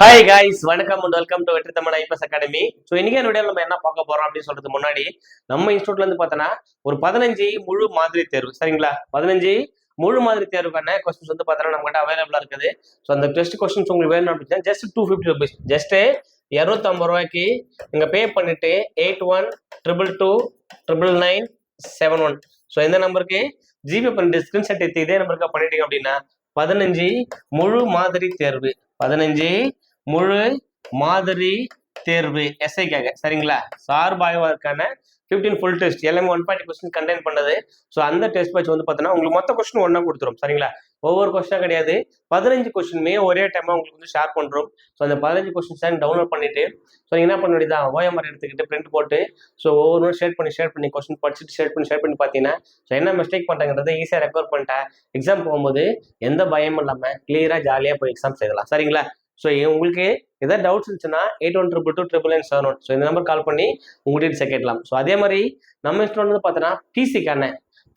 Hi guys, வணக்கம் and welcome to வெற்றி Tamil IPS academy. So இன்னைக்கு என்னுடைய நம்ம என்ன பார்க்க போறோம் அப்படின்னு சொல்றதுக்கு முன்னாடி நம்ம இன்ஸ்டியூட்ல இருந்து பார்த்தோன்னா ஒரு 15 முழு மாதிரி தேர்வு, சரிங்களா? 15 முழு மாதிரி தேர்வுக்கான கொஸ்டின்ஸ் வந்து பார்த்தோன்னா நம்ம கிட்ட அவைலபிளா இருக்குது. ஸோ அந்த டெஸ்ட் கொஸ்டின்ஸ் உங்களுக்கு வேணும் அப்படின்னா ஜஸ்ட் 250 rupees, ஜஸ்ட் 250 ரூபாய்க்கு நீங்க பே பண்ணிட்டு 8122299971. ஸோ இந்த நம்பருக்கு ஜிபே பண்ணிட்டு ஸ்கிரீன்ஷாட் எடுத்து இதே நம்பருக்கு பண்ணிட்டீங்க அப்படின்னா 15 முழு மாதிரி தேர்வு, 15 முழு மாதிரி தேர்வு எஸ்ஐக்காக, சரிங்களா? சார்பாய்வாருக்கான 15 ஃபுல் டெஸ்ட் எல்லாமே 140 கொஸ்டின் கண்டெயின் பண்ணது. ஸோ அந்த டெஸ்ட் பேட்ச் வந்து பார்த்தீங்கன்னா உங்களுக்கு மொத்த கொஸ்டின் ஒன்றா கொடுத்துரும், சரிங்களா? ஒவ்வொரு கொஸ்டினா கிடையாது, 15 கொஸ்டினுமே ஒரே டைமா உங்களுக்கு வந்து ஷேர் பண்றோம். ஸோ அந்த 15 கொஸ்டின்ஸ் டவுன்லோட் பண்ணிட்டு ஸோ என்ன பண்ண வேண்டியதான், ஓஎம்ஆர் எடுத்துக்கிட்டு பிரிண்ட் போட்டு ஸோ ஒவ்வொரு ஷேர் பண்ணி கொஸ்டின் படிச்சுட்டு ஷேர் பண்ணி பார்த்தீங்கன்னா ஸோ என்ன மிஸ்டேக் பண்ணுறாங்கிறத ஈஸியாக ரெக்கவர் பண்ணிட்டேன். எக்ஸாம் போகும்போது எந்த பயமும் இல்லாமல் கிளியராக ஜாலியாக போய் எக்ஸாம் செய்யலாம், சரிங்களா? ஸோ உங்களுக்கு ஏதாவது டவுட்ஸ் இருந்துச்சுன்னா 8122299971. ஸோ இந்த நம்பர் கால் பண்ணி உங்க டீட்டெயில்ஸ் கேட்கலாம். ஸோ அதே மாதிரி நம்ம இன்ஸ்டியூட் வந்து பார்த்தோன்னா பிசிக்கான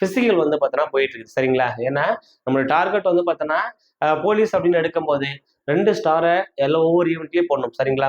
பிசிக்கல் வந்து பார்த்தோன்னா போயிட்டு இருக்குது, சரிங்களா? ஏன்னா நம்மளோட டார்கெட் வந்து பார்த்தோன்னா போலீஸ் அப்படின்னு எடுக்கும்போது 2 ஸ்டாரை எல்லாம் ஒவ்வொரு ஈவெண்ட்லேயும் போடணும், சரிங்களா?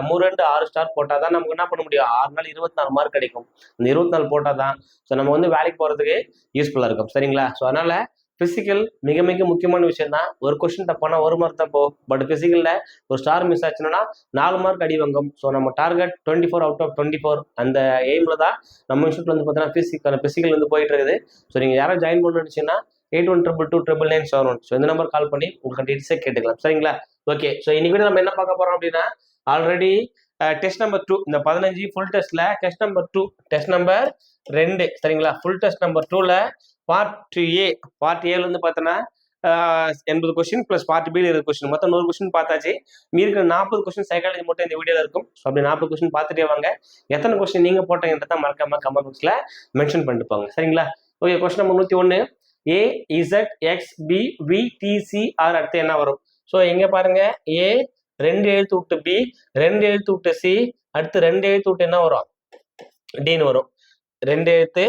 6 ஸ்டார் போட்டால் தான் நமக்கு என்ன பண்ண முடியும், 6 நாள் 24 மார்க் கிடைக்கும். இந்த 24 போட்டால் தான் ஸோ நம்ம வந்து வேலைக்கு போகிறதுக்கு யூஸ்ஃபுல்லாக இருக்கும், சரிங்களா? ஸோ அதனால பிசிக்கல் மிக மிக முக்கியமான விஷயம் தான். ஒரு கொஸ்டின் தப்பானா 1 மார்க் தான் போ, பட் பிசிக்கல்ல ஒரு ஸ்டார் மிஸ் ஆச்சுன்னா 4 மார்க் அடி வாங்கும். ஸோ நம்ம டார்கெட் 24 out of 24 அந்த எய்ம்ல தான் நம்ம இன்ஸ்டியூட்ல வந்து பார்த்தீங்கன்னா பிசிக்கல் வந்து போயிட்டு இருக்குது. ஸோ நீங்க யாரும் ஜாயின் பண்ணணும்னு நினைச்சீங்கன்னா 8122299971. ஸோ இந்த நம்பர் கால் பண்ணி உங்களுக்கு டீட்டெயில்ஸே கேட்டுக்கலாம், சரிங்களா? ஓகே, ஸோ இன்னைக்கு நம்ம என்ன பார்க்க போறோம் அப்படின்னா ஆல்ரெடி டெஸ்ட் நம்பர் 2, இந்த 15 ஃபுல் டெஸ்ட்ல டெஸ்ட் நம்பர் 2, டெஸ்ட் நம்பர் 2, சரிங்களா? ஃபுல் டெஸ்ட் நம்பர் 2ல பார்ட் ஏல வந்து பார்த்தோன்னா 80 question plus part B 20 question, மொத்தம் 100 கொஸ்டின் பார்த்தாச்சு. மீதி இருக்கிற 40 கொஸ்டின் சைக்காலஜி மட்டும் இந்த வீடியோல இருக்கும். ஸோ அப்படி 40 கொஸ்டின் பார்த்துட்டே வாங்க. எத்தனை கொஸ்டின் நீங்க போட்டீங்கன்றத மறக்காம கமெண்ட் பாக்ஸ்ல மென்ஷன் பண்ணிட்டு போங்க, சரிங்களா? ஓகே, கொஸ்டின் நம்பர் 101, AZXBVTCR அடுத்து என்ன வரும்? ஸோ எங்க பாருங்க, ஏ 2 எழுத்து விட்டு பி 2 எழுத்து விட்டு சி, அடுத்து 2 எழுத்து விட்டு என்ன வரும், டின்னு வரும். 2 எழுத்து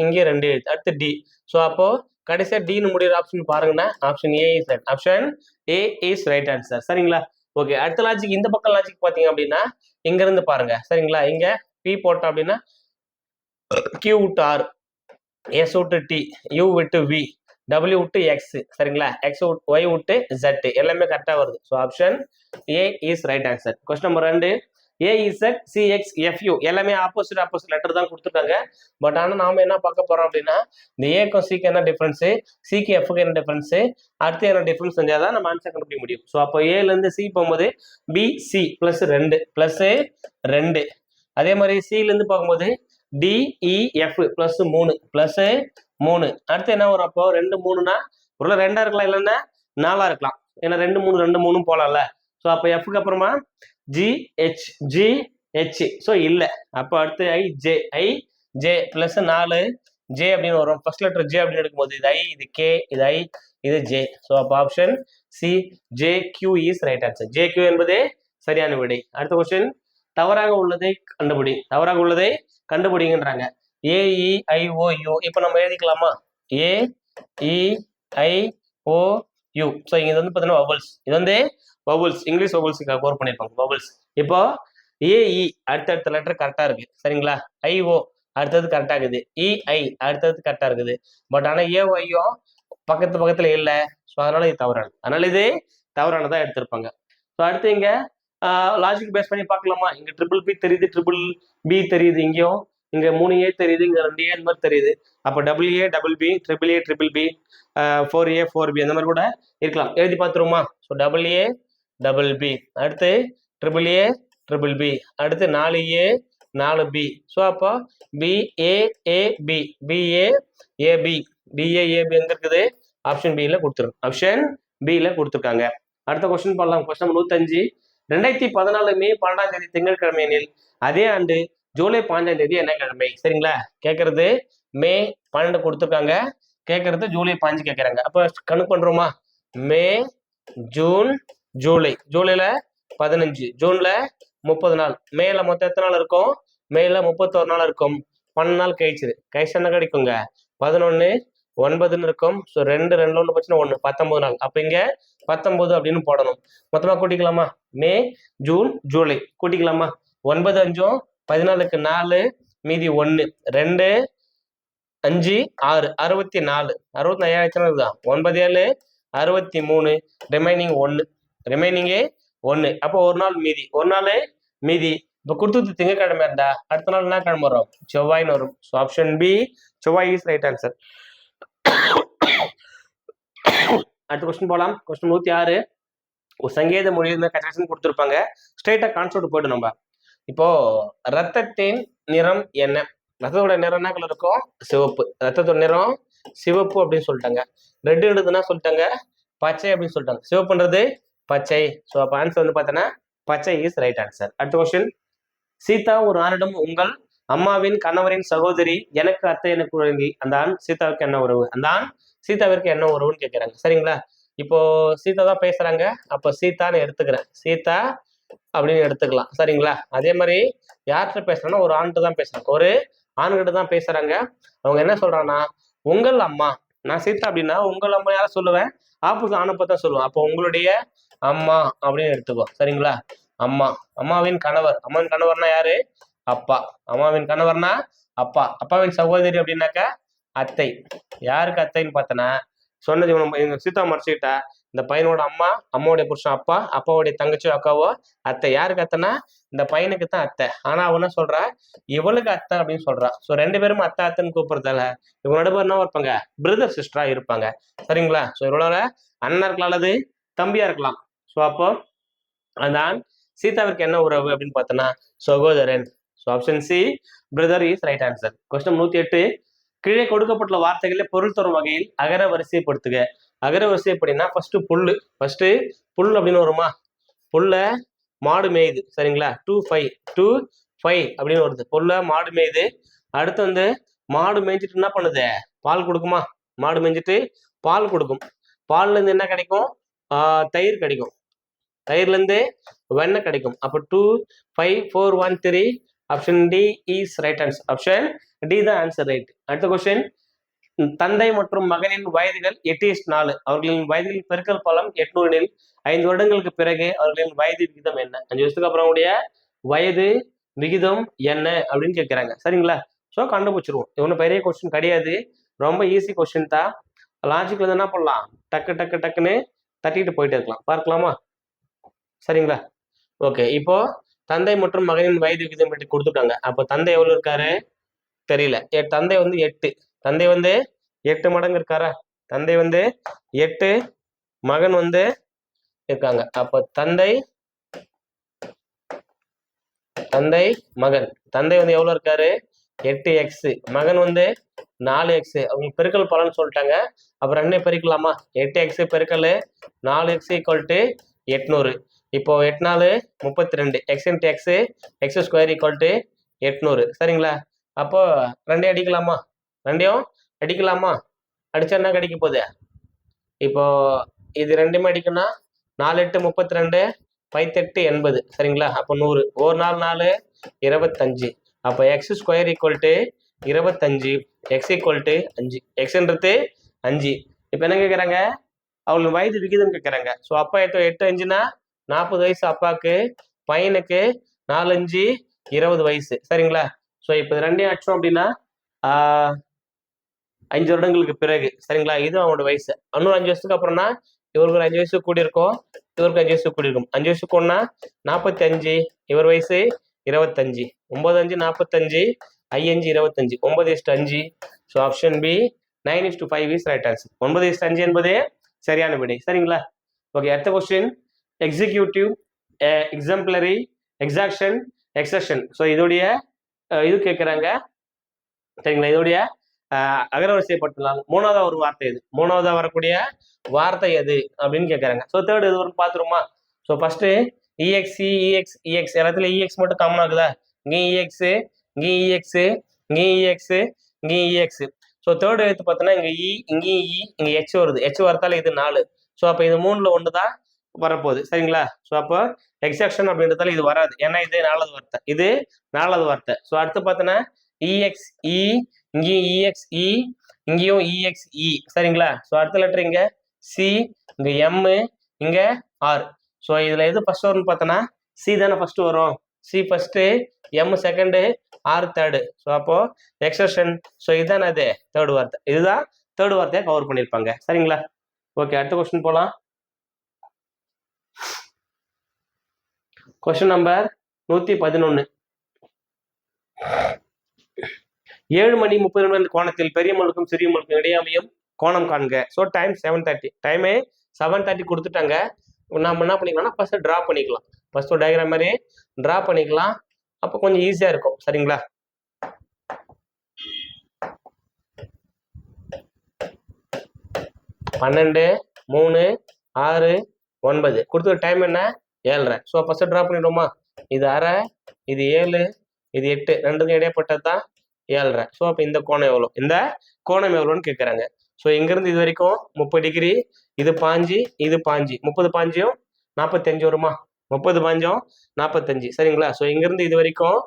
இங்கே 2 எழுத்து, அடுத்து டி. ஸோ அப்போ கடைசியா டின்னு முடிகிற ஆப்ஷன் பாருங்கன்னா option A is right answer, சரிங்களா? ஓகே, அடுத்த லாஜிக், இந்த பக்கம் லாஜிக் பார்த்தீங்க அப்படின்னா இங்க இருந்து பாருங்க, சரிங்களா? இங்க பி போட்டோம் அப்படின்னா கியூ விட்டு ஆர், எஸ் விட்டு டி, யூ விட்டு வி, டபிள்யூ விட்டு எக்ஸ், சரிங்களா? எக்ஸ் ஒய் விட்டு ஜெட், எல்லாமே கரெக்டாக வருது. So option A is right answer. Question number 2, AZCXFU எல்லாமே ஆப்போசிட் லெட்டர் தான் கொடுத்துருக்காங்க. பட் ஆனால் நாம என்ன பார்க்க போறோம் அப்படின்னா இந்த ஏக்கும் சிக்கு என்ன டிஃபரன்ஸு, சிக்கு எஃப்க்கு என்ன டிஃபரன்ஸு, அடுத்து என்ன டிஃபரன்ஸ் செஞ்சால் தான் நம்ம ஆன்சர் கண்டுபிடிக்க முடியும். ஸோ அப்போ ஏலேருந்து சி போகும்போது BC +2 அதே மாதிரி சிலேருந்து பார்க்கும்போது DEF +3 அடுத்து என்ன வரும், அப்போ 2 3னா ஒரு 2ஆ இருக்கலாம், இல்லைன்னா 4ஆ இருக்கலாம். ஏன்னா 2 3 போலாம்ல. ஸோ அப்போ எஃப்க்கு அப்புறமா GH ஸோ இல்லை, அப்போ அடுத்து ஐ ஜே +4 ஜே அப்படின்னு வரும். ஃபர்ஸ்ட் லெட்டர் ஜே அப்படின்னு எடுக்கும்போது இது ஐ, இது கே, இது ஐ, இது ஜே. ஸோ அப்போ option C JQ is right answer. JQ என்பதே சரியான விடை. அடுத்த கொஸ்டின், தவறாக உள்ளதை கண்டுபிடிங்கன்றாங்க. AEIOU இப்போ நம்ம எழுதிக்கலாமா, AEIOU. ஸோ இங்க இது வந்து பார்த்தீங்கன்னா வவல்ஸ், இது வந்து வவல்ஸ், இங்கிலீஷ் வவல்ஸுக்காக கோர் பண்ணியிருப்பாங்க வவல்ஸ். இப்போ ஏஇ அடுத்தடுத்த லெட்டர் கரெக்டா இருக்கு, சரிங்களா? ஐஓ அடுத்தது கரெக்டா இருக்குது, இஐ அடுத்தது கரெக்டா இருக்குது. பட் ஆனால் ஏஓஐயோ பக்கத்துல இல்லை. ஸோ அதனால இது தவறானது, அதனால இது தவறானதான் எடுத்திருப்பாங்க. ஸோ அடுத்து இங்க லாஜிக் பேஸ் பண்ணி பார்க்கலாமா? இங்க ட்ரிபிள் தெரியுது, ட்ரிபிள் பி தெரியுது, இங்கேயும் இங்க 3A தெரியுது, இங்க 2A அந்த மாதிரி தெரியுது. அப்போ AA double B, triple B, 4A 4B அந்த மாதிரி கூட இருக்கலாம். எழுதி பார்த்துருமா? ஸோ AA டபுள் பி, அடுத்து ட்ரிபிள் பி, அடுத்து 4A 4B. ஸோ அப்போ BAAB எங்க இருக்குது, ஆப்ஷன் பில கொடுத்துருக்காங்க. அடுத்த கொஸ்டின் பண்ணலாம். கொஸ்டின் நம்பர் 105, 2014 மே 12ஆம் தேதி திங்கட்கிழமை எனில் அதே ஆண்டு ஜூலை 5ஆம் தேதி என்ன கிழமை? சரிங்களா? கேட்கறது மே 12 கொடுத்துருக்காங்க, கேட்கறது ஜூலை 5 கேட்கறாங்க. அப்போ கணக்கு பண்றோமா? மே, ஜூன், ஜூலைல 15, ஜூன்ல 30 நாள், மேல மொத்தம் எத்தனை நாள் இருக்கும், மேல 31 நாள் இருக்கும். 12 நாள் கழிச்சு என்ன கிடைக்குங்க, 11 9ன்னு இருக்கும். ஸோ 2 2 1 போச்சுன்னா 1 19 நாள். அப்போ இங்க 19 அப்படின்னு போடணும். மொத்தமா கூட்டிக்கலாமா? மே, ஜூன், ஜூலை கூட்டிக்கலாமா? 9 5 14க்கு 4 மீதி 1 2 5 6 64 64 தான். 9 7 63 ரிமைனிங் 1 ரிமைனிங்கே 1. அப்போ ஒரு நாள் மீதி, ஒரு நாள் மீதி. இப்போ கொடுத்தது திங்கக்கிழமை இருந்தா அடுத்த நாள் என்ன கிழமை வரும்? செவ்வாய்னு வரும். ஸோ ஆப்ஷன் பி செவ்வாய் இஸ் ரைட் ஆன்சர். அடுத்த கொஸ்டின் போலாம். கொஸ்டின் 106. ஒரு சங்கீத மொழியில கன்ஸ்ட்ரக்ஷன் கொடுத்துருப்பாங்க. ஸ்ட்ரெயிட்டா கான்செப்ட் போய்ட்டு நம்ம இப்போ ரத்தத்தின் நிறம் என்ன? ரத்தத்தோட நிறம் என்ன கலர் இருக்கும்? சிவப்பு. ரத்தத்தோட நிறம் சிவப்பு அப்படின்னு சொல்லிட்டாங்க. ரெட் எடுத்துன்னா சொல்லிட்டாங்க பச்சை அப்படின்னு சொல்லிட்டாங்க. சிவப்புன்றது பச்சை. ஸோ அப்போ ஆன்சர் வந்து பார்த்தோன்னா பச்சை இஸ் ரைட் ஆன்சர். அடுத்த கொஸ்டின். சீதா ஒரு ஆணிடம் உங்கள் அம்மாவின் கணவரின் சகோதரி, எனக்கு அத்தை, எனக்கு குழந்தை, அந்த ஆண் சீதாவுக்கு என்ன உறவு? அந்த ஆண் சீதாவிற்கு என்ன உறவுன்னு கேட்கிறாங்க. சரிங்களா? இப்போ சீதா தான் பேசுறாங்க. அப்போ சீதான்னு எடுத்துக்கிறேன். சீதா அப்படின்னு எடுத்துக்கலாம். சரிங்களா? அதே மாதிரி யார்கிட்ட பேசுறாங்கன்னா ஒரு ஆண்கிட்ட தான் பேசுறாங்க. ஒரு ஆண்கிட்ட தான் பேசுறாங்க. அவங்க என்ன சொல்றாங்கன்னா உங்கள் அம்மா. நான் சீதா அப்படின்னா உங்கள் அம்மா யார சொல்லுவேன்? ஆப்போசிட் ஆணை பார்த்தா சொல்லுவேன். அப்போ உங்களுடைய அம்மா அப்படின்னு எடுத்துக்கோ. சரிங்களா? அம்மா. அம்மாவின் கணவர். அம்மாவின் கணவர்னா யாரு? அப்பா. அம்மாவின் கணவர்னா அப்பா. அப்பாவின் சகோதரி அப்படின்னாக்கா அத்தை. யாருக்கு அத்தைன்னு பார்த்தனா சொன்னது எங்க சீதா மறைச்சிக்கிட்டா இந்த பையனோட அம்மா, அம்மாவுடைய புருஷன் அப்பா, அப்பாவுடைய தங்கச்சியோ அக்காவோ அத்தை. யாருக்கு அத்தைன்னா இந்த பையனுக்கு தான் அத்தை. ஆனா அவ என்ன சொல்றா? இவளுக்கு அத்தை அப்படின்னு சொல்றா. ஸோ 2 பேரும் அத்தை அத்தைன்னு கூப்பிடுறதால இவங்க நடுவர் என்ன இருப்பாங்க? பிரதர் சிஸ்டரா இருப்பாங்க. சரிங்களா? ஸோ இவளோட அண்ணன் இருக்கலாம் அல்லது தம்பியா இருக்கலாம். ஸோ அப்போ அந்த ஆண் சீதாவிற்கு என்ன உறவு அப்படின்னு பார்த்தோன்னா சகோதரன். So option C brother is right answer. Question 108. கீழே கொடுக்கப்பட்டுள்ள வார்த்தைகளில் பொருள் தரும் வகையில் அகர வரிசைப்படுத்துக. அகர வரிசைப்படினா ஃபர்ஸ்ட் புல்லு. ஃபர்ஸ்ட் புல் அப்படின்னு வருமா? புல்ல மாடு மேயுது. சரிங்களா? 2 5 2 5 அப்படின்னு வருது. புல்ல மாடு மேயுது. அடுத்து வந்து மாடு மேய்ஞ்சிட்டு என்ன பண்ணுது? பால் கொடுக்குமா? மாடு மேய்ஞ்சிட்டு பால் கொடுக்கும். பால்ல இருந்து என்ன கிடைக்கும்? தயிர் கிடைக்கும். தயிர்ல இருந்து வெண்ணெய் கிடைக்கும். அப்போ 2 5 4 1 3 option D is right answer. Option D தான் ஆன்சர் ரைட். அடுத்த கொஸ்டின். தந்தை மற்றும் மகனின் வயதுகள் 8:4. அவர்களின் வயதில் பெருக்கல் பலம் 800 எனில் 5 வருடங்களுக்கு பிறகு அவர்களின் வயது விகிதம் என்ன? 5 வருஷத்துக்கு அப்புறம் உடைய வயது விகிதம் என்ன அப்படின்னு கேட்கிறாங்க. சரிங்களா? ஸோ கண்டுபிடிச்சிருவோம். இது ஒன்றும் பெரிய கொஸ்டின் கிடையாது. ரொம்ப ஈஸி கொஸ்டின் தான். லாஜிக் வந்து என்ன பண்ணலாம்? டக்கு டக்கு டக்குன்னு தட்டிட்டு போயிட்டு இருக்கலாம். பார்க்கலாமா? சரிங்களா? ஓகே. இப்போ தந்தை மற்றும் மகனின் வயது விகிதம் பற்றி கொடுத்துட்டாங்க. அப்போ தந்தை எவ்வளவு இருக்காரு? தெரியல. தந்தை வந்து 8. தந்தை வந்து 8 மடங்கு இருக்காரா? தந்தை வந்து 8, மகன் வந்து இருக்காங்க. அப்போ தந்தை மகன். தந்தை வந்து எவ்வளவு இருக்காரு? 8x. மகன் வந்து 4x. அவங்க பெருக்கல் பலன்னு சொல்லிட்டாங்க. அப்புறம் என்ன பெருக்கலாமா? 8x பெருக்கல் 4x = 800. இப்போ 8 4 32. x × x x² = 800. சரிங்களா? அப்போ 2 அடிக்கலாமா? 2 அடிக்கலாமா? அடிச்சா என்ன கிடைக்க போகுது? இப்போ இது 2 அடிக்கணும்னா 4 8 32 5 8 80. சரிங்களா? அப்போ 100. 1 4 4 25. அப்போ x² = 25. x = 5. xன்றது 5. இப்போ என்ன கேட்குறாங்க? அவங்களுக்கு வயது விகிதம் கேட்குறாங்க. ஸோ அப்பா 8 5னா 40 வயசு அப்பாவுக்கு, பையனுக்கு 4 5 20 வயசு. சரிங்களா? ஸோ இப்போ 2 அடிச்சோம் அப்படின்னா 5 வருடங்களுக்கு பிறகு. சரிங்களா? இது அவங்களோட வயசு. இன்னும் 5 வருஷத்துக்கு அப்புறம்னா இவருக்கு ஒரு 5 வயசு கூடி இருக்கும், இவருக்கு 5 வயசு கூடி இருக்கும். 5 வயசு கூடனா 45. இவர் வயசு 25. 9 5 45 5 25. 9:5. So option B 9:5 is right answer. 9:5 என்பதே சரியான விடை. சரிங்களா? ஓகே. அடுத்த question. Executive, exemplary, exaction, exertion. So இதோடைய இது கேட்குறாங்க. சரிங்களா? இதோடைய அகரவரிசைப்படுத்தலாம். 3வது ஒரு வார்த்தை எது? 3வது வரக்கூடிய வார்த்தை எது அப்படின்னு கேட்குறாங்க. ஸோ தேர்ட் இது வரைக்கும் பார்த்துருமா? ஸோ ஃபர்ஸ்ட் இஎக்ஸி இஎக்ஸ் இஎக்ஸ் எல்லாத்துல இஎக்ஸ் மட்டும் காமன் ஆகுதா? இங்கேயும் இஎக்ஸ், இங்கேயும் இஎக்ஸ், இங்கேயும் இஎக்ஸ், இங்கேயும் இஎக்ஸ். ஸோ தேர்ட் எழுத்து பார்த்தோன்னா இங்கே இ, இங்கேயும் இ, இங்கே எச் வருது. எச் வரத்தால இது 4. ஸோ அப்போ இது 3ல் 1 தான் வரப்போகுது. சரிங்களா? ஸோ அப்போ எக்ஸாக்ஷன் அப்படின்றதால இது வராது. ஏன்னா இது 4வது வார்த்தை. இது 4வது வார்த்தை. ஸோ அடுத்து பார்த்தோன்னா இஎக்ஸ் இ, இங்கேயும் இஎக்ஸ் இ, இங்கேயும் இஎக்ஸ் இ. சரிங்களா? ஸோ அடுத்த லெட்டர் இங்க சி, இங்க எம், இங்க ஆர். ஸோ இதுல எது ஃபர்ஸ்ட் வரும்னு பார்த்தோன்னா சி தானே ஃபர்ஸ்ட் வரும். C first, M second, R third. So அப்போ எக்ஸர்ஷன். ஸோ இதுதான் அது தேர்ட் வார்த்தை. இதுதான் தேர்ட் வார்த்தையை கவர் பண்ணியிருப்பாங்க. சரிங்களா? ஓகே, அடுத்த கொஸ்டின் போலாம். Question number 111. 7 மணி 30 நிமிடம் கோணத்தில் பெரிய முழுக்கும் சிறிய முழுக்கும் இடையாமையும் கோணம் காண்க. So time 7:30. டைமே 7:30 கொடுத்துட்டாங்க. நம்ம என்ன பண்ணிக்கலாம்னா ஃபர்ஸ்ட் டிரா பண்ணிக்கலாம். ஃபர்ஸ்ட் ஒரு டயக்ராம் மாதிரி டிரா பண்ணிக்கலாம். அப்போ கொஞ்சம் ஈஸியா இருக்கும். சரிங்களா? பன்னெண்டு, 3, 6, 9 கொடுத்த டைம் என்ன? 7:30. ஸோ ஃபர்ஸ்ட் டிரா பண்ணிடுவோமா? இது அரை, இது 7, இது 8, ரெண்டுக்கும் இடையப்பட்டது தான் 7:30. ஸோ அப்போ இந்த கோணம் எவ்வளோ? இந்த கோணம் எவ்வளோன்னு கேட்குறாங்க. ஸோ இங்கிருந்து இது வரைக்கும் 30 டிகிரி, இது பாஞ்சு, இது பாஞ்சு, 30 பாஞ்சும் 45 வருமா? 30 பாஞ்சும் 45. சரிங்களா? ஸோ இங்கிருந்து இது வரைக்கும்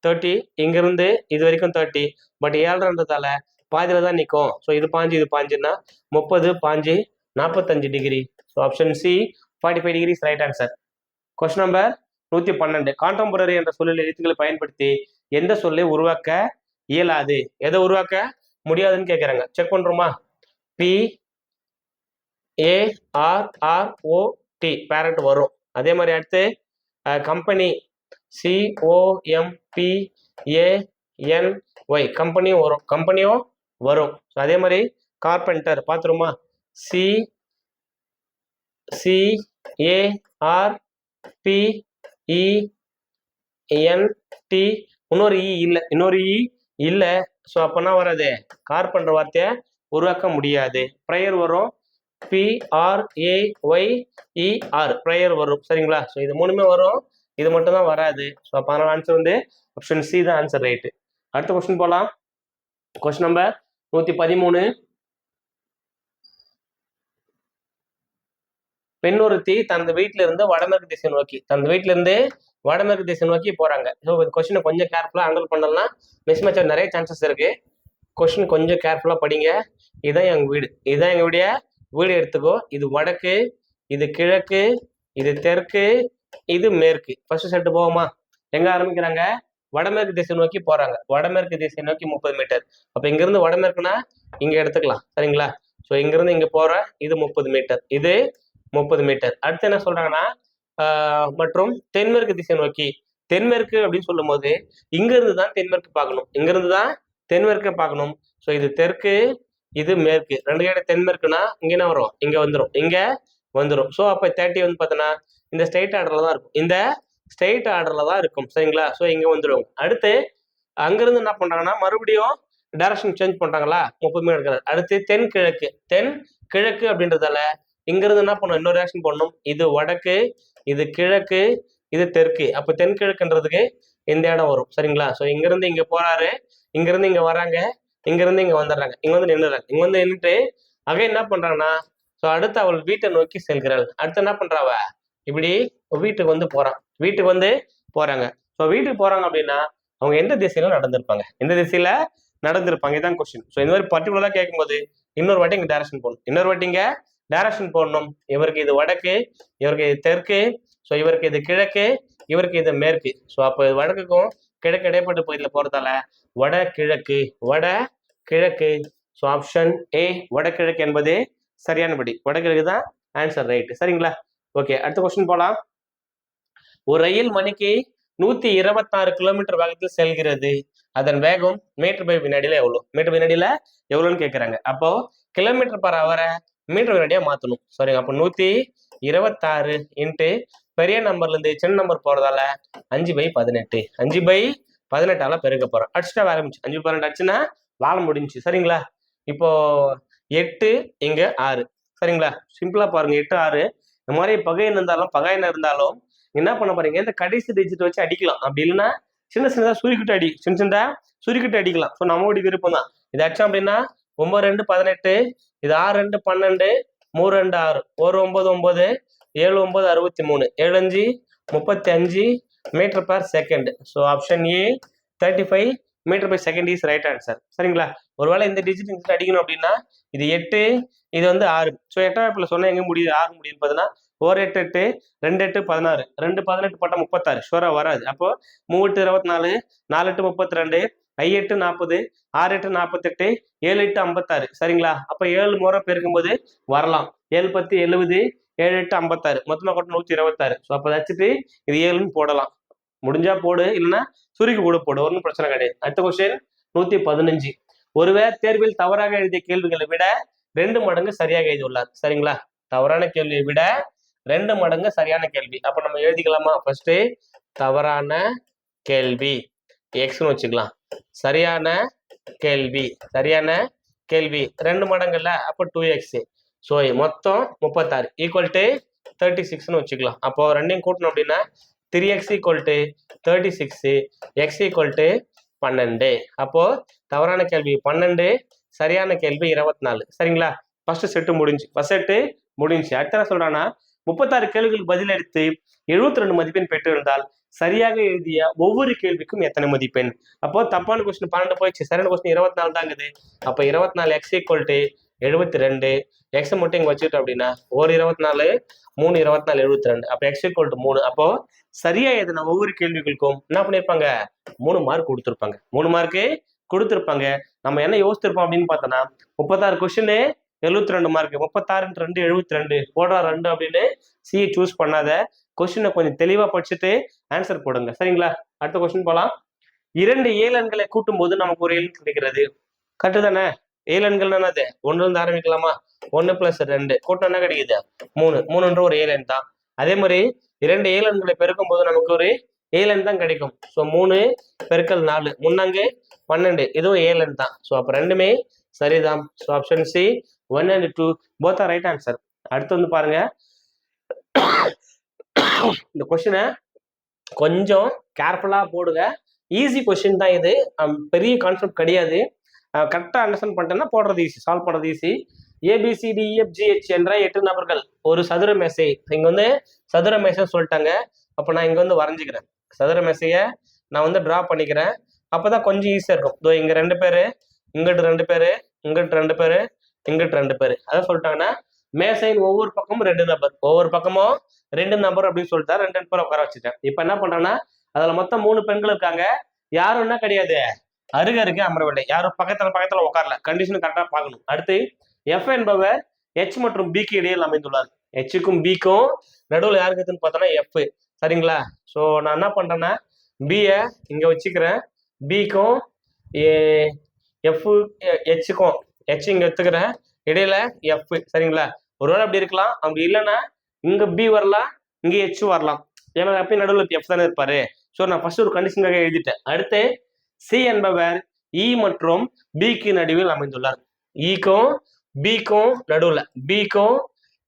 30, இங்கிருந்து இது வரைக்கும் 30. பட் 7:30ன்றதால பாதியில தான் நிற்கும். ஸோ இது பாஞ்சு, இது பாஞ்சுன்னா 30 பாஞ்சு 45 டிகிரி. So option C 45 degrees right answer. Question number 112. Contemporary என்ற சொல்லில் எழுத்துக்களை பயன்படுத்தி எந்த சொல்லை உருவாக்க இயலாது? எதை உருவாக்க முடியாதுன்னு கேட்குறாங்க. செக் பண்றோமா? PARROT பேரட் வரும். அதே மாதிரி அடுத்து கம்பெனி COMPANY கம்பெனியும் வரும். கம்பெனியும் வரும். அதே மாதிரி கார்பெண்டர் பார்த்துருமா? CARPENT. இன்னொரு இ இல்லை. ஸோ அப்போனா வராது, கார்பெண்டர் வார்த்தையை உருவாக்க முடியாது. ப்ரையர் வரும். PRAYER ப்ரையர் வரும். சரிங்களா? ஸோ இது மூணுமே வரும், இது மட்டும் தான் வராது. ஸோ அப்போ அதனால ஆன்சர் வந்து ஆப்ஷன் சி தான் ஆன்சர் ரைட்டு. அடுத்த கொஸ்டின் போகலாம். Question number 113. பெண்ணொருத்தி தனது வீட்டில இருந்து வடமேற்கு திசை நோக்கி போறாங்க. ஸோ கொஸ்டினை கொஞ்சம் கேர்ஃபுல்லா ஹேண்டில் பண்ணலாம். மிஸ்மேட்ச் நிறைய சான்சஸ் இருக்கு. கொஸ்டின் கொஞ்சம் கேர்ஃபுல்லா படிங்க. இதுதான் எங்க வீடு, இதுதான் எங்களுடைய வீடு எடுத்துக்கோ. இது வடக்கு, இது கிழக்கு, இது தெற்கு, இது மேற்கு. ஃபர்ஸ்ட் செட்டு போவோமா? எங்க ஆரம்பிக்கிறாங்க? வடமேற்கு திசை நோக்கி போறாங்க. வடமேற்கு திசை நோக்கி 30 மீட்டர். அப்ப இங்க இருந்து வடமேற்குனா இங்க எடுத்துக்கலாம். சரிங்களா? ஸோ இங்க இருந்து இங்க போற இது 30 மீட்டர், இது 30 மீட்டர். அடுத்து என்ன சொல்றாங்கன்னா மற்றும் தென்மேற்கு திசை நோக்கி. தென்மேற்கு அப்படின்னு சொல்லும் போது இங்க இருந்து தான் தென்மேற்கு பார்க்கணும். இங்க இருந்து தான் தென்மேற்கு பார்க்கணும். ஸோ இது தெற்கு, இது மேற்கு. ரெண்டு கேட்ட தென்மேற்குனா இங்க என்ன வரும்? இங்க வந்துடும். ஸோ அப்ப 30 வந்து பார்த்தோன்னா இந்த ஸ்ட்ரைட் ஆர்டர்ல தான் இருக்கும். இந்த ஸ்ட்ரைட் ஆர்டர்ல தான் இருக்கும். சரிங்களா? ஸோ இங்க வந்துடும். அடுத்து அங்கிருந்து என்ன பண்றாங்கன்னா மறுபடியும் டைரக்ஷன் சேஞ்ச் பண்றாங்களா? 30 மீட்டர் எடுக்கிறார். அடுத்து தென்கிழக்கு அப்படின்றதால இங்கிருந்து என்ன பண்ணணும்? இன்னொரு டைரக்ஷன் பண்ணணும். இது வடக்கு, இது கிழக்கு, இது தெற்கு. அப்ப தென்கிழக்குன்றதுக்கு இந்த இடம் வரும். சரிங்களா? ஸோ இங்கிருந்து இங்க போறாரு, இங்கிருந்து இங்க வராங்க, இங்கிருந்து இங்க வந்துடுறாங்க, இங்க வந்து நின்றுறாங்க. இங்க வந்து நின்றுட்டு அகை என்ன பண்றாங்கன்னா ஸோ அடுத்து அவள் வீட்டை நோக்கி செல்கிறாள். அடுத்து என்ன பண்றாவ? இப்படி வீட்டுக்கு வந்து போறாங்க. ஸோ வீட்டுக்கு போறாங்க அப்படின்னா அவங்க எந்த திசையில நடந்திருப்பாங்க? இதான் கொஸ்டின். ஸோ இந்த மாதிரி பர்டிகுலரா கேட்கும்போது இன்னொரு வாட்டி இங்க டைரக்ஷன் போடணும். இவருக்கு இது வடக்கு, இவருக்கு இது தெற்கு, ஸோ இவருக்கு இது கிழக்கு, இவருக்கு இது மேற்கு. ஸோ அப்போ வடக்குக்கும் கிழக்கு இடைப்பட்ட பகுதியில் போறதால வடகிழக்கு. ஸோ ஆப்ஷன் ஏ வடகிழக்கு என்பது சரியானபடி. வடகிழக்கு தான் ஆன்சர் ரைட். சரிங்களா? ஓகே, அடுத்த கொஸ்டின் போலாம். ஒரு ரயில் மணிக்கு 126 கிலோமீட்டர் வேகத்தில் செல்கிறது. அதன் வேகம் மீட்டர் பை வினாடியில எவ்வளோன்னு கேட்கறாங்க. அப்போ கிலோமீட்டர் பர் ஹவரை மீட்டர் வினாடியா மாத்தணும். சரிங்க? அப்போ 126 இன்ட்டு பெரிய நம்பர்ல இருந்து சின்ன நம்பர் போறதால 5/18 பெருக்க போறோம். அடிச்சுட்டா வேலை முடிச்சு. 5/18 அடிச்சுன்னா வேலை முடிஞ்சு. சரிங்களா? இப்போ 8 இங்க 6. சரிங்களா? சிம்பிளா பாருங்க. 8 6 இந்த மாதிரி பகையன் இருந்தாலும் என்ன பண்ண போறீங்க? இந்த கடைசி டிஜிட் வச்சு அடிக்கலாம். அப்படி இல்லைன்னா சின்னதா சுருக்கிட்டு அடிக்கலாம். ஸோ நம்மளுடைய விருப்பம் தான். இது அடிச்சோம் அப்படின்னா 9 2 18, இது 6 2 12, 3 2 6, 1 9 9, 7 9 63, 7 5 35 metre per second. So option A 35 metre by second is right answer. சரிங்களா? ஒருவேளை இந்த டிஜிட் அடிக்கணும் அப்படின்னா இது 8, இது வந்து 6. ஸோ 8 சொன்னா எங்க முடியுது? 6 முடியுது பார்த்தீங்கன்னா 1 8 8 2 8 16 2 18 போட்டா 36 ஷுவரா வராது. அப்போ 3 8 24 4 8 32 5 8 40 6 8 48 7 8 56. சரிங்களா? அப்ப 7 முறை பெருக்கும்போது வரலாம். 7 10 70 7 8 56 மொத்தமா கொட்ட 126. ஸோ அப்ப வச்சுட்டு இது 7ன்னு போடலாம். முடிஞ்சா போடு, இல்லைன்னா சுருக்கி கூட போடு, ஒன்றும் பிரச்சனை கிடையாது. அடுத்த கொஸ்டின் 115. ஒருவேளை தேர்வில் தவறாக எழுதிய கேள்விகளை விட 2 மடங்கு சரியாக எழுதியுள்ளார். சரிங்களா? தவறான கேள்வியை விட 2 மடங்கு சரியான கேள்வி. அப்ப நம்ம எழுதிக்கலாமா? ஃபர்ஸ்ட் தவறான கேள்வி எக்ஸ்னு வச்சுக்கலாம். சரியான கேள்வி 2 மடங்குல அப்ப 2x. ஸோ மொத்தம் 36 ஈக்குவல் டு 36ன்னு வச்சுக்கலாம். அப்போ ரெண்டையும் கூட்டணும் அப்படின்னா 3x equal to 36, x equal to 12. அப்போ தவறான கேள்வி 12, சரியான கேள்வி 24. சரிங்களா? ஃபர்ஸ்ட் செட்டு முடிஞ்சு. ஃபர்ஸ்ட் செட்டு முடிஞ்சு. அடுத்த என்ன சொல்றான்னா 36 கேள்விகளுக்கு பதில் அளித்து 72 மதிப்பெண் பெற்றிருந்தால் சரியாக எழுதிய ஒவ்வொரு கேள்விக்கும் எத்தனை மதிப்பெண்? அப்போ தப்பான கொஸ்டின் 12 போயிடுச்சு, சரியான கொஸ்டின் 24 தாங்குது. அப்ப 24 x ஈக்குவல் டு 72. எக்ஸ் மட்டும் இங்க வச்சுக்கிட்டோம் அப்படின்னா 1 24 3 24 72. அப்ப x ஈக்குவல் டு 3. அப்போ சரியா எதுனா ஒவ்வொரு கேள்விகளுக்கும் என்ன பண்ணிருப்பாங்க? 3 மார்க் கொடுத்துருப்பாங்க. 3 மார்க்கு கொடுத்துருப்பாங்க. நம்ம என்ன யோசிச்சிருப்போம் அப்படின்னு பார்த்தோம்னா 36 கொஸ்டின் 72 மார்க், 36 2 72 போடுறா 2 அப்படின்னு சி சூஸ் பண்ணாத. கொஸ்டினை கொஞ்சம் தெளிவா படிச்சுட்டு ஆன்சர் போடுங்க. சரிங்களா? அடுத்த கொஸ்டின் போலாம். 2 ஏழெண்களை கூட்டும் போது நமக்கு ஒரு எண் கிடைக்கிறது. கரெக்டு தானே? ஏழெண்கள் என்னது? 1 இருந்து ஆரம்பிக்கலாமா? 1 + 2 கூட்டம் என்ன கிடைக்குது? 3. 3ன்ற ஒரு ஏழெண் தான். அதே மாதிரி 2 ஏழெண்களை பெருக்கும் போது நமக்கு ஒரு ஏழெண் தான் கிடைக்கும். ஸோ 3 × 4 முன்னாங்கு 12, இதுவும் ஏழெண் தான். ஸோ அப்ப ரெண்டுமே சரிதான். So option C 1 and 2 both are right answer. அடுத்து வந்து பாருங்க, இந்த கொஸ்டினை கொஞ்சம் கேர்ஃபுல்லா போடுங்க. ஈஸி கொஸ்டின் தான் இது, பெரிய கான்செப்ட் கிடையாது. கரெக்டா அண்டர்ஸ்டாண்ட் பண்ணிட்டேன்னா போடுறது ஈஸி, சால்வ் பண்ணுறது ஈஸி. ABCDEFGH என்ற 8 நபர்கள் ஒரு சதுர மேசை. இங்க வந்து சதுர மேசை சொல்லிட்டாங்க. அப்ப நான் இங்க வந்து வரைஞ்சிக்கிறேன். சதுர மேசைய நான் வந்து டிரா பண்ணிக்கிறேன். அப்பதான் கொஞ்சம் ஈஸியா இருக்கும். இதோ இங்க 2 பேரு, இங்கிட்டு 2 பேரு, இங்கிட்டு 2 பேரு, இங்கிட்டு 2 பேரு. அதான் சொல்லிட்டாங்கன்னா மேசையின் ஒவ்வொரு பக்கமும் 2 நபர், ஒவ்வொரு பக்கமும் 2 நபர் அப்படின்னு சொல்லிட்டா 2 பேர் உட்கார வச்சுட்டேன். இப்ப என்ன பண்றேன்னா அதுல மொத்தம் 3 பெண்கள் இருக்காங்க. யாரும் என்ன கிடையாது, அருகருகே அமரவில்லை. யாரும் பக்கத்துல உட்காரல. கண்டிஷன் கரெக்டா பார்க்கணும். அடுத்து F என்பவர் H மற்றும் B க்கு இடையில் அமைந்துள்ளார். Hக்கும் Bக்கும் நடுவில் யாருக்கு இருக்குன்னு பார்த்தோன்னா F. சரிங்களா? ஸோ நான் என்ன பண்றேன்னா B-ய இங்க வச்சுக்கிறேன். B-க்கும் Hக்கும் H இங்க எடுத்துக்கிறேன். இடையில F. சரிங்களா? ஒருவேளை அப்படி இருக்கலாம். அப்படி இல்லைன்னா இங்க B வரலாம், இங்க H வரலாம். ஏன்னா எப்பயும் நடுவில் F தானே இருப்பாரு. ஸோ நான் ஃபர்ஸ்ட் ஒரு கண்டிஷனுக்காக எழுதிட்டேன். அடுத்து C என்பவர் E மற்றும் B-க்கு நடுவில் அமைந்துள்ளார். E-க்கும் B-க்கும் நடுவுல, B-க்கும்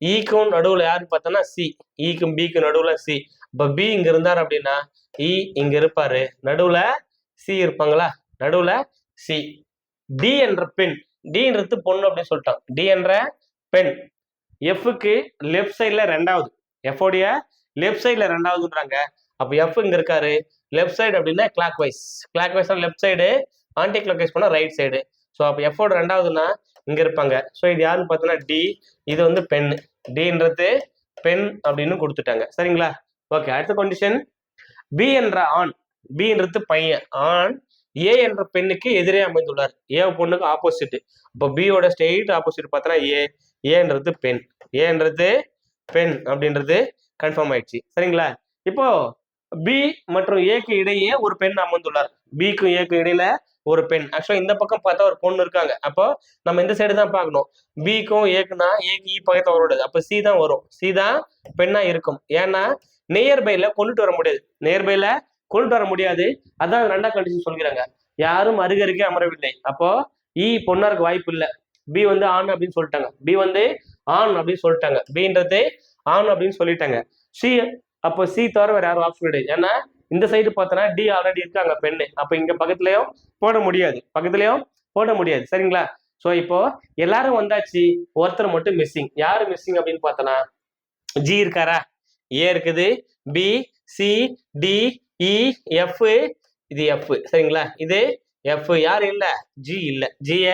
E-க்கும் நடுவுல யாருன்னு பார்த்தோன்னா C. E-க்கும் B-க்கும் நடுவுல C. இப்ப B இங்க இருந்தார் அப்படின்னா E இங்க இருப்பாரு, நடுவுல C இருப்பாங்களா? நடுவுல C. D என்ற பெண், Dன்றது பொண்ணு அப்படின்னு சொல்லிட்டான். D என்ற பெண் F-க்கு லெஃப்ட் சைட்ல 2வது, F-உடைய லெஃப்ட் சைட்ல 2வதுன்றாங்க. அப்ப F இங்க இருக்காரு. லெஃப்ட் சைடு அப்படின்னா clockwise, left side, anticlockwise பண்ணா ரைட் சைடு. ஸோ அப்போ F-ஓட 2வதுன்னா இங்க இருப்பாங்க. ஸோ இது யாருன்னு பார்த்தோன்னா D. இது வந்து பெண். Dன்றது பெண் அப்படின்னு கொடுத்துட்டாங்க. சரிங்களா? ஓகே. அடுத்த கண்டிஷன், B என்ற ஆண், Bன்றது பையன், ஆண் A என்ற பெண்ணுக்கு எதிரே அமைந்துள்ளார். A பொண்ணுக்கு ஆப்போசிட். இப்போ B-யோட ஸ்ட்ரெயிட் ஆப்போசிட் பார்த்தோன்னா ஏன்றது பெண். ஏன்றது பெண் அப்படின்றது கன்ஃபார்ம் ஆயிடுச்சு. சரிங்களா? இப்போ B மற்றும் A-க்கு இடையே ஒரு பெண் அமர்ந்துள்ளார். B-க்கும் A-க்கும் இடையில ஒரு பெண். ஆக்சுவலா இந்த பக்கம் பார்த்தா ஒரு பொண்ணு இருக்காங்க. அப்போ நம்ம இந்த சைடு தான் பார்க்கணும். B-க்கும் A-க்குன்னா A-க்கு E பக்கத்துல வருது. அப்ப C தான் வரும். C தான் பெண்ணா இருக்கும். ஏன்னா நியர்பைல கொண்டுட்டு வர முடியாது. நியர்பைல கொண்டுட்டு வர முடியாது. அதான் 2வது கண்டிஷன் சொல்கிறாங்க. யாரும் அருகருகே அமரவில்லை. அப்போ E பொண்ணா இருக்க வாய்ப்பு இல்லை. B வந்து ஆண் அப்படின்னு சொல்லிட்டாங்க. B வந்து ஆண் அப்படின்னு சொல்லிட்டாங்க. Bன்றது ஆண் அப்படின்னு சொல்லிட்டாங்க. C, அப்போ C தவிர வேற யாரும் ஆப்ஷன் கிடையாது. ஏன்னா இந்த சைடு பார்த்தோன்னா D ஆல்ரெடி இருக்காங்க பெண்ணு. அப்ப இங்க பக்கத்துலயும் போட முடியாது. சரிங்களா? சோ இப்போ எல்லாரும் வந்தாச்சு, ஒருத்தர் மட்டும் மிஸ்ஸிங். யாரு மிஸ்ஸிங் அப்படின்னு பார்த்தோன்னா G இருக்காரா? A இருக்குது, B, C, D, E, F, இது F. சரிங்களா? இது எஃப் யார் இல்ல ஜி இல்ல, ஜிய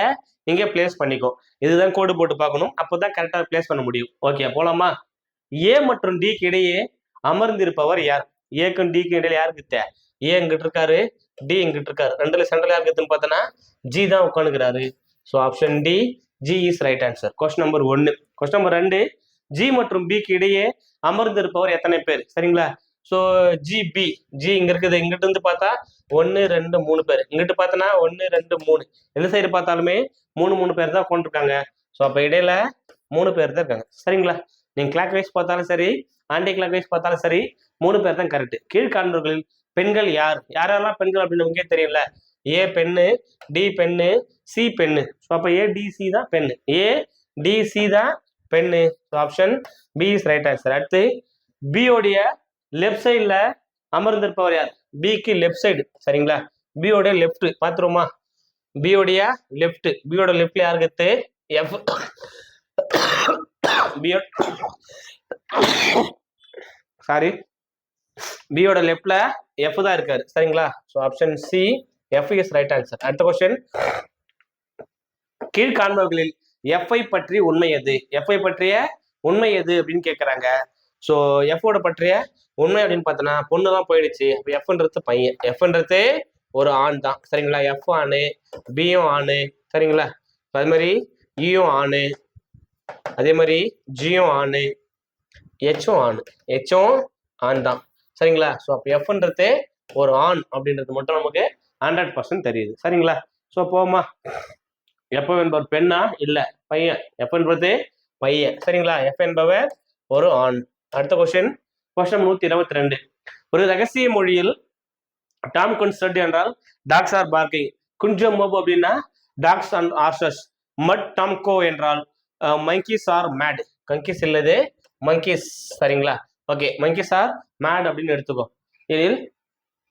இங்க பிளேஸ் பண்ணிக்கோ. இதுதான் கோடு போட்டு பார்க்கணும், அப்பதான் கரெக்டா பிளேஸ் பண்ண முடியும். ஓகே போலாமா? ஏ மற்றும் டிக்கு இடையே அமர்ந்திருப்பவர் யார்? ஏக்கும் டிக்கு இடையில யாருக்கு? ஏ இங்கிட்டு இருக்காரு, டி இங்கிட்டு இருக்காரு. ரெண்டுல சென்ட்ரல் யாருக்கு இருக்குன்னு பார்த்தோன்னா ஜி தான் உட்காந்துக்கிறாரு. So option D, G is right answer. Question number 1. Question number 2, G மற்றும் பிக்கு இடையே அமர்ந்திருப்பவர் எத்தனை பேர்? சரிங்களா? ஸோ ஜிபி, ஜி இங்க இருக்குது, இங்கிட்டு இருந்து பார்த்தா 1 2 3 பேர், இங்கிட்டு பார்த்தோன்னா 1 2 3, எந்த சைடு பார்த்தாலுமே 3 பேர் தான் உட்காந்துருக்காங்க. ஸோ அப்ப இடையில 3 பேர் தான் இருக்காங்க. சரிங்களா? நீங்க கிளாக் வைஸ் பார்த்தாலும் சரி, ஆன்டி கிளாக் வைஸ் பார்த்தாலும் சரி, 3 பேர் தான் கரெக்ட். கீழ்காண்பவர்களில் பெண்கள் யார்? யாரெல்லாம் பெண்கள் அப்படின்னு நமக்கே தெரியல. ஏ பெண்ணு, டி பெண்ணு, சி பெண்ணு. ஸோ அப்ப ஏடிசி தான் பெண்ணு, ஏடிசி தான் பெண்ணு. Option B is right answer. அடுத்து பியோடைய லெஃப்ட் சைட்ல அமர்ந்திருப்பவர் யார்? பிக்கு லெஃப்ட் சைடு. சரிங்களா? பியோடைய லெஃப்ட் பாத்துருவோமா? பியோடைய லெஃப்ட், பியோட லெஃப்ட்ல யாருக்கு? எஃப். பியோ சாரி, பியோட லெஃப்ட்ல எஃப் தான் இருக்காரு. சரிங்களா? So option C, F is right answer. அடுத்த கொஸ்டின், கீழ்காண்பவர்களில் எஃப்ஐ பற்றி உண்மை எது? எஃப்ஐ பற்றிய உண்மை எது அப்படின்னு கேட்கறாங்க. ஸோ எஃப்ஓட பற்றிய உண்மை அப்படின்னு பார்த்தோன்னா பொண்ணு தான் போயிடுச்சு. எஃப்ன்றது பையன், எஃப்ன்றது ஒரு ஆண் தான். சரிங்களா? எஃப் ஆணு, பியும் ஆணு. சரிங்களா? அது மாதிரி இயும் ஆணு, அதே மாதிரி ஜியும் ஆணு, ஹெச்சும் ஆணு, ஹெச்சும் ஆண் தான். சரிங்களா? ஸோ அப்போ எஃப்ன்றது ஒரு ஆண் அப்படின்றது மட்டும் நமக்கு 100% தெரியுது. சரிங்களா? ஸோ போமா, எஃப் என்பவர் பெண்ணா? இல்ல, பையன். எஃப் என்பது பையன். சரிங்களா? எஃப் என்பவர் ஒரு ஆண். அடுத்த கொஸ்டின், கொஸ்டின் 122. ஒரு ரகசிய மொழியில் டாம் குன்ஸ்டட் என்றால் டாக்ஸ் ஆர் பார்க்கிங், குஞ்சம் மோப் அப்படின்னா டாக்ஸ் அண்ட் ஆர்சஸ், மட் டாம்கோ என்றால் மங்கீஸ் ஆர் மேட். கங்கீஸ் இல்லது மங்கீஸ். சரிங்களா? ஓகே, மங்கீஸ் ஆர் மேட் அப்படின்னு எடுத்துக்கோ. இதில்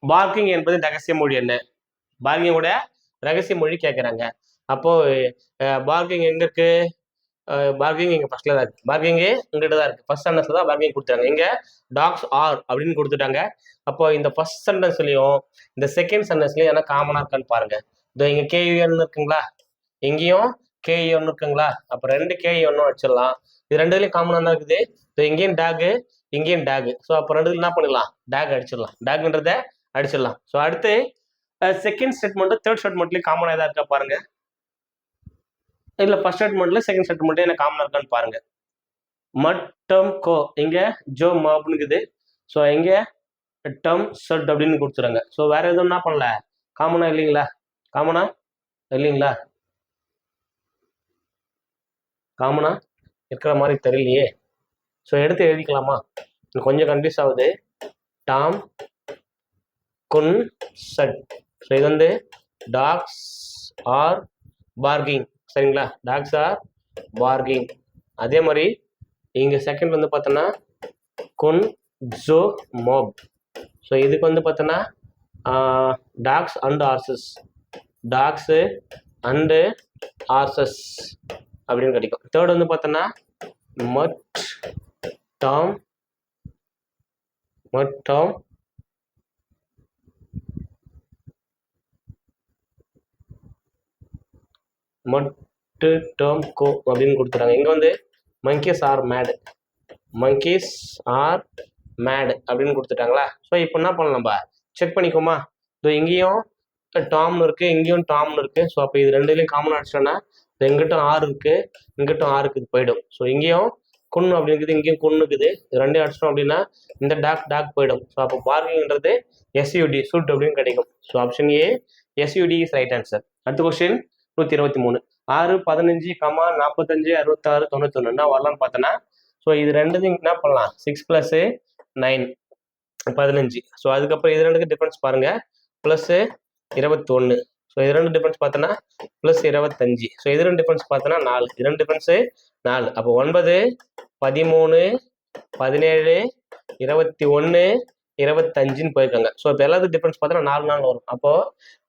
பார்க்கிங் என்பது ரகசிய மொழி என்ன? பார்க்கிங்கோட ரகசிய மொழி கேட்குறாங்க. அப்போ பார்க்கிங் எங்க இருக்கு? பார்க்கிங் இங்க ஃபர்ஸ்ட்ல தான் இருக்கு. பார்க்கிங் இங்கிட்ட தான் இருக்கு. ஃபர்ஸ்ட் சென்டென்ஸ்ல தான் பார்க்கிங் கொடுத்தாங்க. இங்க டாக்ஸ் ஆர் அப்படின்னு கொடுத்துட்டாங்க. அப்போ இந்த ஃபர்ஸ்ட் சென்டென்ஸ்லயும் இந்த செகண்ட் சென்டென்ஸ்லயும் என்ன காமனா இருக்கான்னு பாருங்க. இதோ இங்க கேயூஎன் இருக்குங்களா, இங்கேயும் கேயூஎன் இருக்குங்களா? அப்ப 2 கேயூஎன்னும் அடிச்சிடலாம். இது ரெண்டுலயும் காமனா தான் இருக்குது. இங்கேயும் டாக், இங்கேயும் டாக். ஸோ அப்போ ரெண்டுல என்ன பண்ணிடலாம்? டாக் அடிச்சிடலாம், டாக்ன்றத அடிச்சிடலாம். ஸோ அடுத்து செகண்ட் ஸ்டேட்மெண்ட் தேர்ட் ஸ்டேட்மெண்ட்லயும் காமனா ஏதா இருக்கா பாருங்க. இல்ல ஃபர்ஸ்ட் ஸ்டேட்மெண்ட்ல செகண்ட் ஸ்டேட்மெண்ட் என்ன காமனா இருக்கான்னு பாருங்க. மட்டம் கோ, இங்க ஜோ மாப்னு இருக்குது. ஸோ இங்க டம் சட் அப்படின்னு கொடுத்துறாங்க. ஸோ வேற எதுவும் என்ன பண்ணல, காமனா இல்லைங்களா? காமனா இல்லைங்களா? காமனா இருக்கிற மாதிரி தெரியலையே. ஸோ எடுத்து எழுதிக்கலாமா? கொஞ்சம் கன்ஃபியூஸ் ஆகுது. டாம் குன் சட். ஸோ இது வந்து டாக்ஸ் ஆர் பார்கிங். சரிங்களா? Dogs are barking. அதே மாதிரி இங்க செகண்ட் வந்து பார்த்தோன்னா குன் ஜோ மோப். ஸோ இதுக்கு வந்து பார்த்தோன்னா dogs and horses, dogs and horses அப்படின்னு கிடைக்கும். தேர்ட் வந்து பார்த்தோன்னா மட் டாம், மட் டாம் மட்டு டேர்ம் கோ அப்படின்னு கொடுத்துறாங்க. இங்க வந்து monkeys R mat, monkeys R mat அப்படின்னு கொடுத்துட்டாங்களா? ஸோ இப்போ என்ன பண்ணலாம், நம்ம செக் பண்ணிக்கோமா? ஸோ இங்கேயும் டாம்னு இருக்கு, இங்கேயும் டாம்னு இருக்கு. ஸோ அப்போ இது ரெண்டுலையும் காமன் அடிச்சிட்டோன்னா எங்கிட்டும் ஆறு இருக்கு, இங்கிட்டும் ஆறுக்கு போயிடும். ஸோ இங்கேயும் குன்னு அப்படி இருக்குது, இங்கேயும் குன்னு இருக்குது. இது ரெண்டையும் அடிச்சிட்டோம் அப்படின்னா இந்த டாக் போயிடும். ஸோ அப்போ பார்க்கிங்ன்றது எஸ்யூடி சூட் அப்படின்னு கிடைக்கும். So option A, SUD is right answer. அடுத்த கொஸ்டின் 123. 6 15, 45 66 91 என்ன வரலாம்னு பார்த்தோன்னா, ஸோ இது ரெண்டுத்தையும் என்ன பண்ணலாம், 6 + 9 15. ஸோ அதுக்கப்புறம் இது ரெண்டுக்கு டிஃபரன்ஸ் பாருங்க, +21. ஸோ இது ரெண்டு டிஃபரன்ஸ் பார்த்தோன்னா +25. ஸோ இது ரெண்டு டிஃபரன்ஸ் பார்த்தோன்னா 4. இது ரெண்டு டிஃபரன்ஸ் 4. அப்போ 9 13 17 21 25ன்னு போயிருக்காங்க. ஸோ இப்போ எல்லாத்துக்கும் டிஃபரன்ஸ் பார்த்தோன்னா 4 4 வரும். அப்போ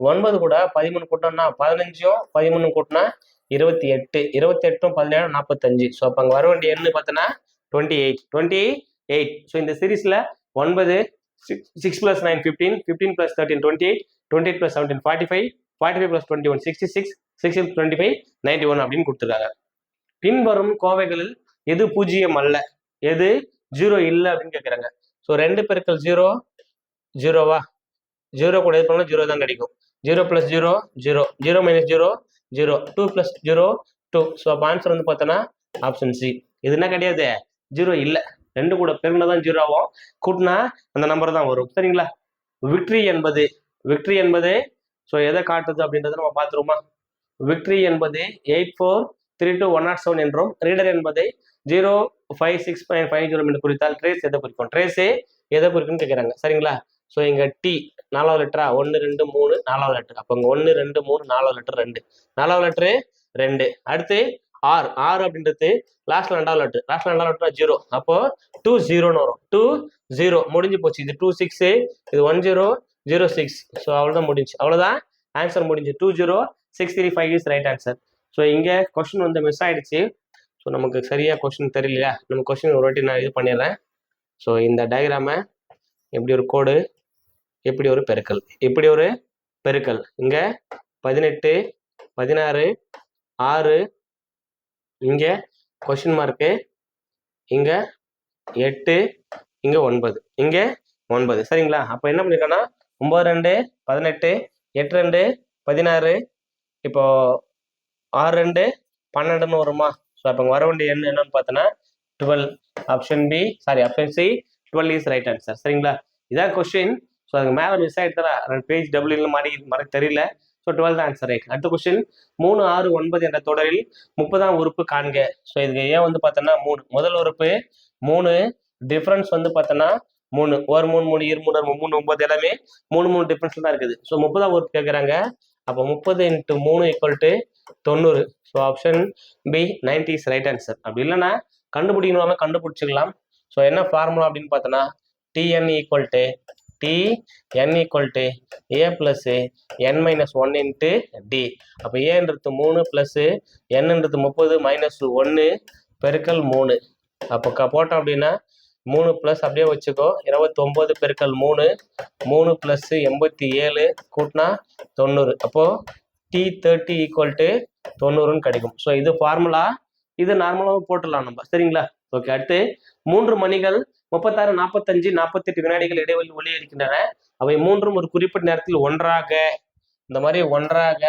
9 கூட 13 கூட்டினா 15ம் 13 கூட்டினா 28, 28ம் 17 45. ஸோ அப்போ அங்கே வர வேண்டிய எண்ணு பார்த்தோன்னா 28. ஸோ இந்த சீரீஸ்ல 9 6 + 9 15, 15 + 13 28, 28 + 17 45, 45 + 21 66, 6 × 25 91 அப்படின்னு கொடுத்துருக்காங்க. பின்வரும் கோவைகளில் எது பூஜ்ஜியம் அல்ல, எது 0 இல்லை அப்படின்னு கேட்குறாங்க. ஸோ 2 × 0 0வா, 0 கூட இது பண்ணால் 0 தான் கிடைக்கும். 0 + 0 0, 0 - 0 0, 2 + 0 2. ஸோ அப்போ ஆன்சர் வந்து பார்த்தோன்னா ஆப்ஷன் சி. இது என்ன கிடையாது, 0 இல்லை. 2 கூட பெருனா தான் 0 ஆகும், கூட்டினா அந்த நம்பர் தான் வரும். சரிங்களா. விக்ட்ரி என்பது ஸோ எதை காட்டுது அப்படின்றத நம்ம பார்த்துருவோமா. விக்ட்ரி என்பது 8432 என்றும், ரீடர் என்பதை 056.50 என்று குறித்தால் ட்ரேஸ் எதை குறிக்கும், ட்ரேஸே எதை குறிக்கும்னு கேட்குறாங்க. சரிங்களா. ஸோ இங்கே டி 4வது லெட்டரா, 1 2 3 4வது லெட்டர். அப்போ இங்கே 1 2 3 4வது லெட்டர் 2, 4வது லெட்டரு 2. அடுத்து ஆர் அப்படின்றது லாஸ்ட்ல 2வது லெட்டர், லாஸ்ட்ல 2வது லெட்டர் 0. அப்போ 2 0ன்னு வரும். 2 0 முடிஞ்சு போச்சு. இது 2 6, இது 1 0 0 6. ஸோ அவ்வளோதான் முடிஞ்சு, அவ்வளோதான் ஆன்சர் முடிஞ்சு. 20635 இஸ் ரைட் ஆன்சர். ஸோ இங்கே கொஸ்டின் வந்து மிஸ் ஆயிடுச்சு. ஸோ நமக்கு சரியாக கொஸ்டின் தெரியலையா, நம்ம கொஸ்டின் ஒரு வாட்டி நான் இது பண்ணிடுறேன். ஸோ இந்த டயக்ராமை எப்படி ஒரு கோடு, எப்படி ஒரு பெருக்கல், இப்படி ஒரு பெருக்கல். இங்கே 18 16 6, இங்கே கொஸ்டின் மார்க்கு, இங்கே 8, இங்கே 9, இங்கே 9. சரிங்களா. அப்போ என்ன பண்ணிருக்கோன்னா 9 2 18, 8 2 16, இப்போ 6 2 12ன்னு வருமா. ஸோ அப்போ வர வேண்டிய எண் என்னன்னு பார்த்தோன்னா 12. Option C 12 is right answer. சரிங்களா. இதான் கொஸ்டின். ஸோ அதுக்கு மேலே மிஸ் ஆகிடுறா, பேஜ் டபுள்யூல மாறி தெரியல. So 12 answer right. அடுத்த கொஸ்டின் 3 6 9 என்ற தொடரில் 30ஆம் உறுப்பு காண்க. ஸோ இதுக்கு ஏன் வந்து பார்த்தோன்னா 3 முதல் உறுப்பு 3, டிஃப்ரென்ஸ் வந்து பார்த்தோன்னா 3, ஒரு 3 3 2 3 3 9 எல்லாமே 3 டிஃப்ரென்ஸ் தான் இருக்குது. ஸோ 30ஆம் உறுப்பு கேட்குறாங்க. அப்போ 30 × 3 = 90. So option B 90 is right answer. அப்படி இல்லைன்னா கண்டுபிடிக்கணும்னா கண்டுபிடிச்சிக்கலாம். ஸோ என்ன ஃபார்முலா அப்படின்னு பார்த்தோன்னா TN = a + n - 1 × d. அப்போ ஏன்றது 3 + n-ன்றது 30 - 1 பெருக்கல் 3. அப்போ போட்டோம் அப்படின்னா 3 + அப்படியே வச்சுக்கோ 29 பெருக்கல் 3, 3 + 87 கூட்டினா 90. அப்போ T30 = 90ன்னு கிடைக்கும். ஸோ இது ஃபார்முலா, இது நார்மலாக போட்டுடலாம் நம்ம. சரிங்களா. ஓகே. அடுத்து 3 மணிகள் 36 45 48 வினாடிகள் இடைவெளி ஒளி இருக்கின்றன. அவை மூன்றும் ஒரு குறிப்பிட்ட நேரத்தில் ஒன்றாக, இந்த மாதிரி ஒன்றாக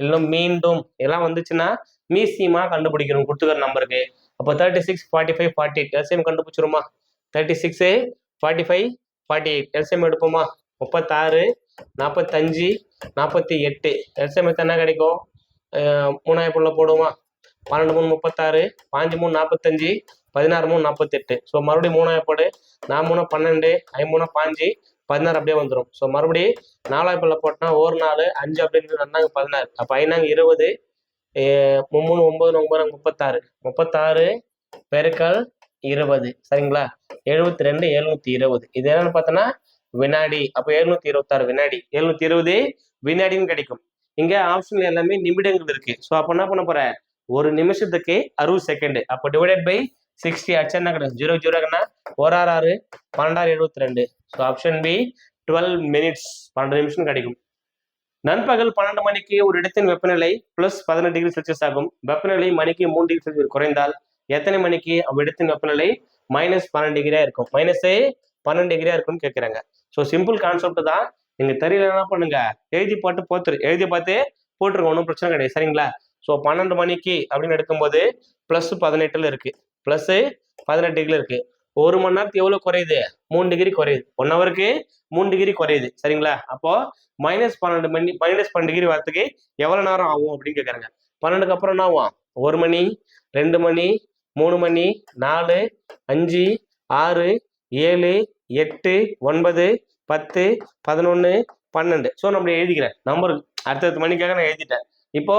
இல்லை மீண்டும் எல்லாம் வந்துச்சுன்னா மீசியமா கண்டுபிடிக்கணும் கொடுத்துக்கிற நம்பருக்கு. அப்போ 36 45 48 எல்சிஎம் கண்டுபிடிச்சிருமா. 36 45 48 எல்சிஎம் எடுப்போமா. 36 45 48 எல்சிஎம் என்ன கிடைக்கும், 3 போடுவோமா. 12 3 36, 5 3 45, 16 3 48. ஸோ மறுபடியும் 3 போடு, 4 3 12, 5 3 5, 16 அப்படியே வந்துடும். ஸோ மறுபடியும் 4 போட்டோம்னா 1 4 5 அப்படின்னு 16. அப்போ 5 20, 3 9 9 36, 36 பெருக்கல் 20. சரிங்களா. 72 720. இது என்னன்னு பார்த்தோன்னா வினாடி. அப்போ 726 வினாடி, 720 வினாடின்னு கிடைக்கும். இங்க ஆப்ஷன்ல எல்லாமே நிமிடங்கள் இருக்கு. ஸோ அப்போ என்ன பண்ண போற, ஒரு நிமிஷத்துக்கு 60 செகண்ட். அப்போ டிவைடட் பை 60 அச்சா என்ன கிடைக்கும், 0 0ன்னா 1 6 12 72. ஸோ ஆப்ஷன் பி 12 மினிட்ஸ், 12 நிமிஷம் கிடைக்கும். நண்பகல் 12 மணிக்கு ஒரு இடத்தின் வெப்பநிலை +18°C ஆகும். வெப்பநிலை மணிக்கு 3°C குறைந்தால் எத்தனை மணிக்கு அவ்விடத்தின் வெப்பநிலை -12° இருக்கும், -12° இருக்கும்னு கேட்குறாங்க. ஸோ சிம்பிள் கான்செப்ட் தான். நீங்க தெரியல என்ன பண்ணுங்க, எழுதி பார்த்து போட்டுருங்க, ஒன்றும் பிரச்சனை கிடையாது. சரிங்களா. ஸோ 12 மணிக்கு அப்படின்னு எடுக்கும்போது +18 இருக்கு, +18 இருக்கு. 1 மணி நேரத்துக்கு எவ்வளவு குறையுது, 3 டிகிரி குறையுது. 1 ஹவருக்கு 3 டிகிரி குறையுது. சரிங்களா. அப்போ -12 டிகிரி வரத்துக்கு எவ்வளவு நேரம் ஆகும் அப்படின்னு கேட்கறாங்க. 12க்கு அப்புறம் என்ன ஆகும், 1 மணி 2 மணி 3 மணி 4 5 6 7 8 9 10 11 12. ஸோ நம்ம எழுதிக்கிறேன் நம்பர் அடுத்தடுத்த மணிக்காக நான் எழுதிட்டேன். இப்போ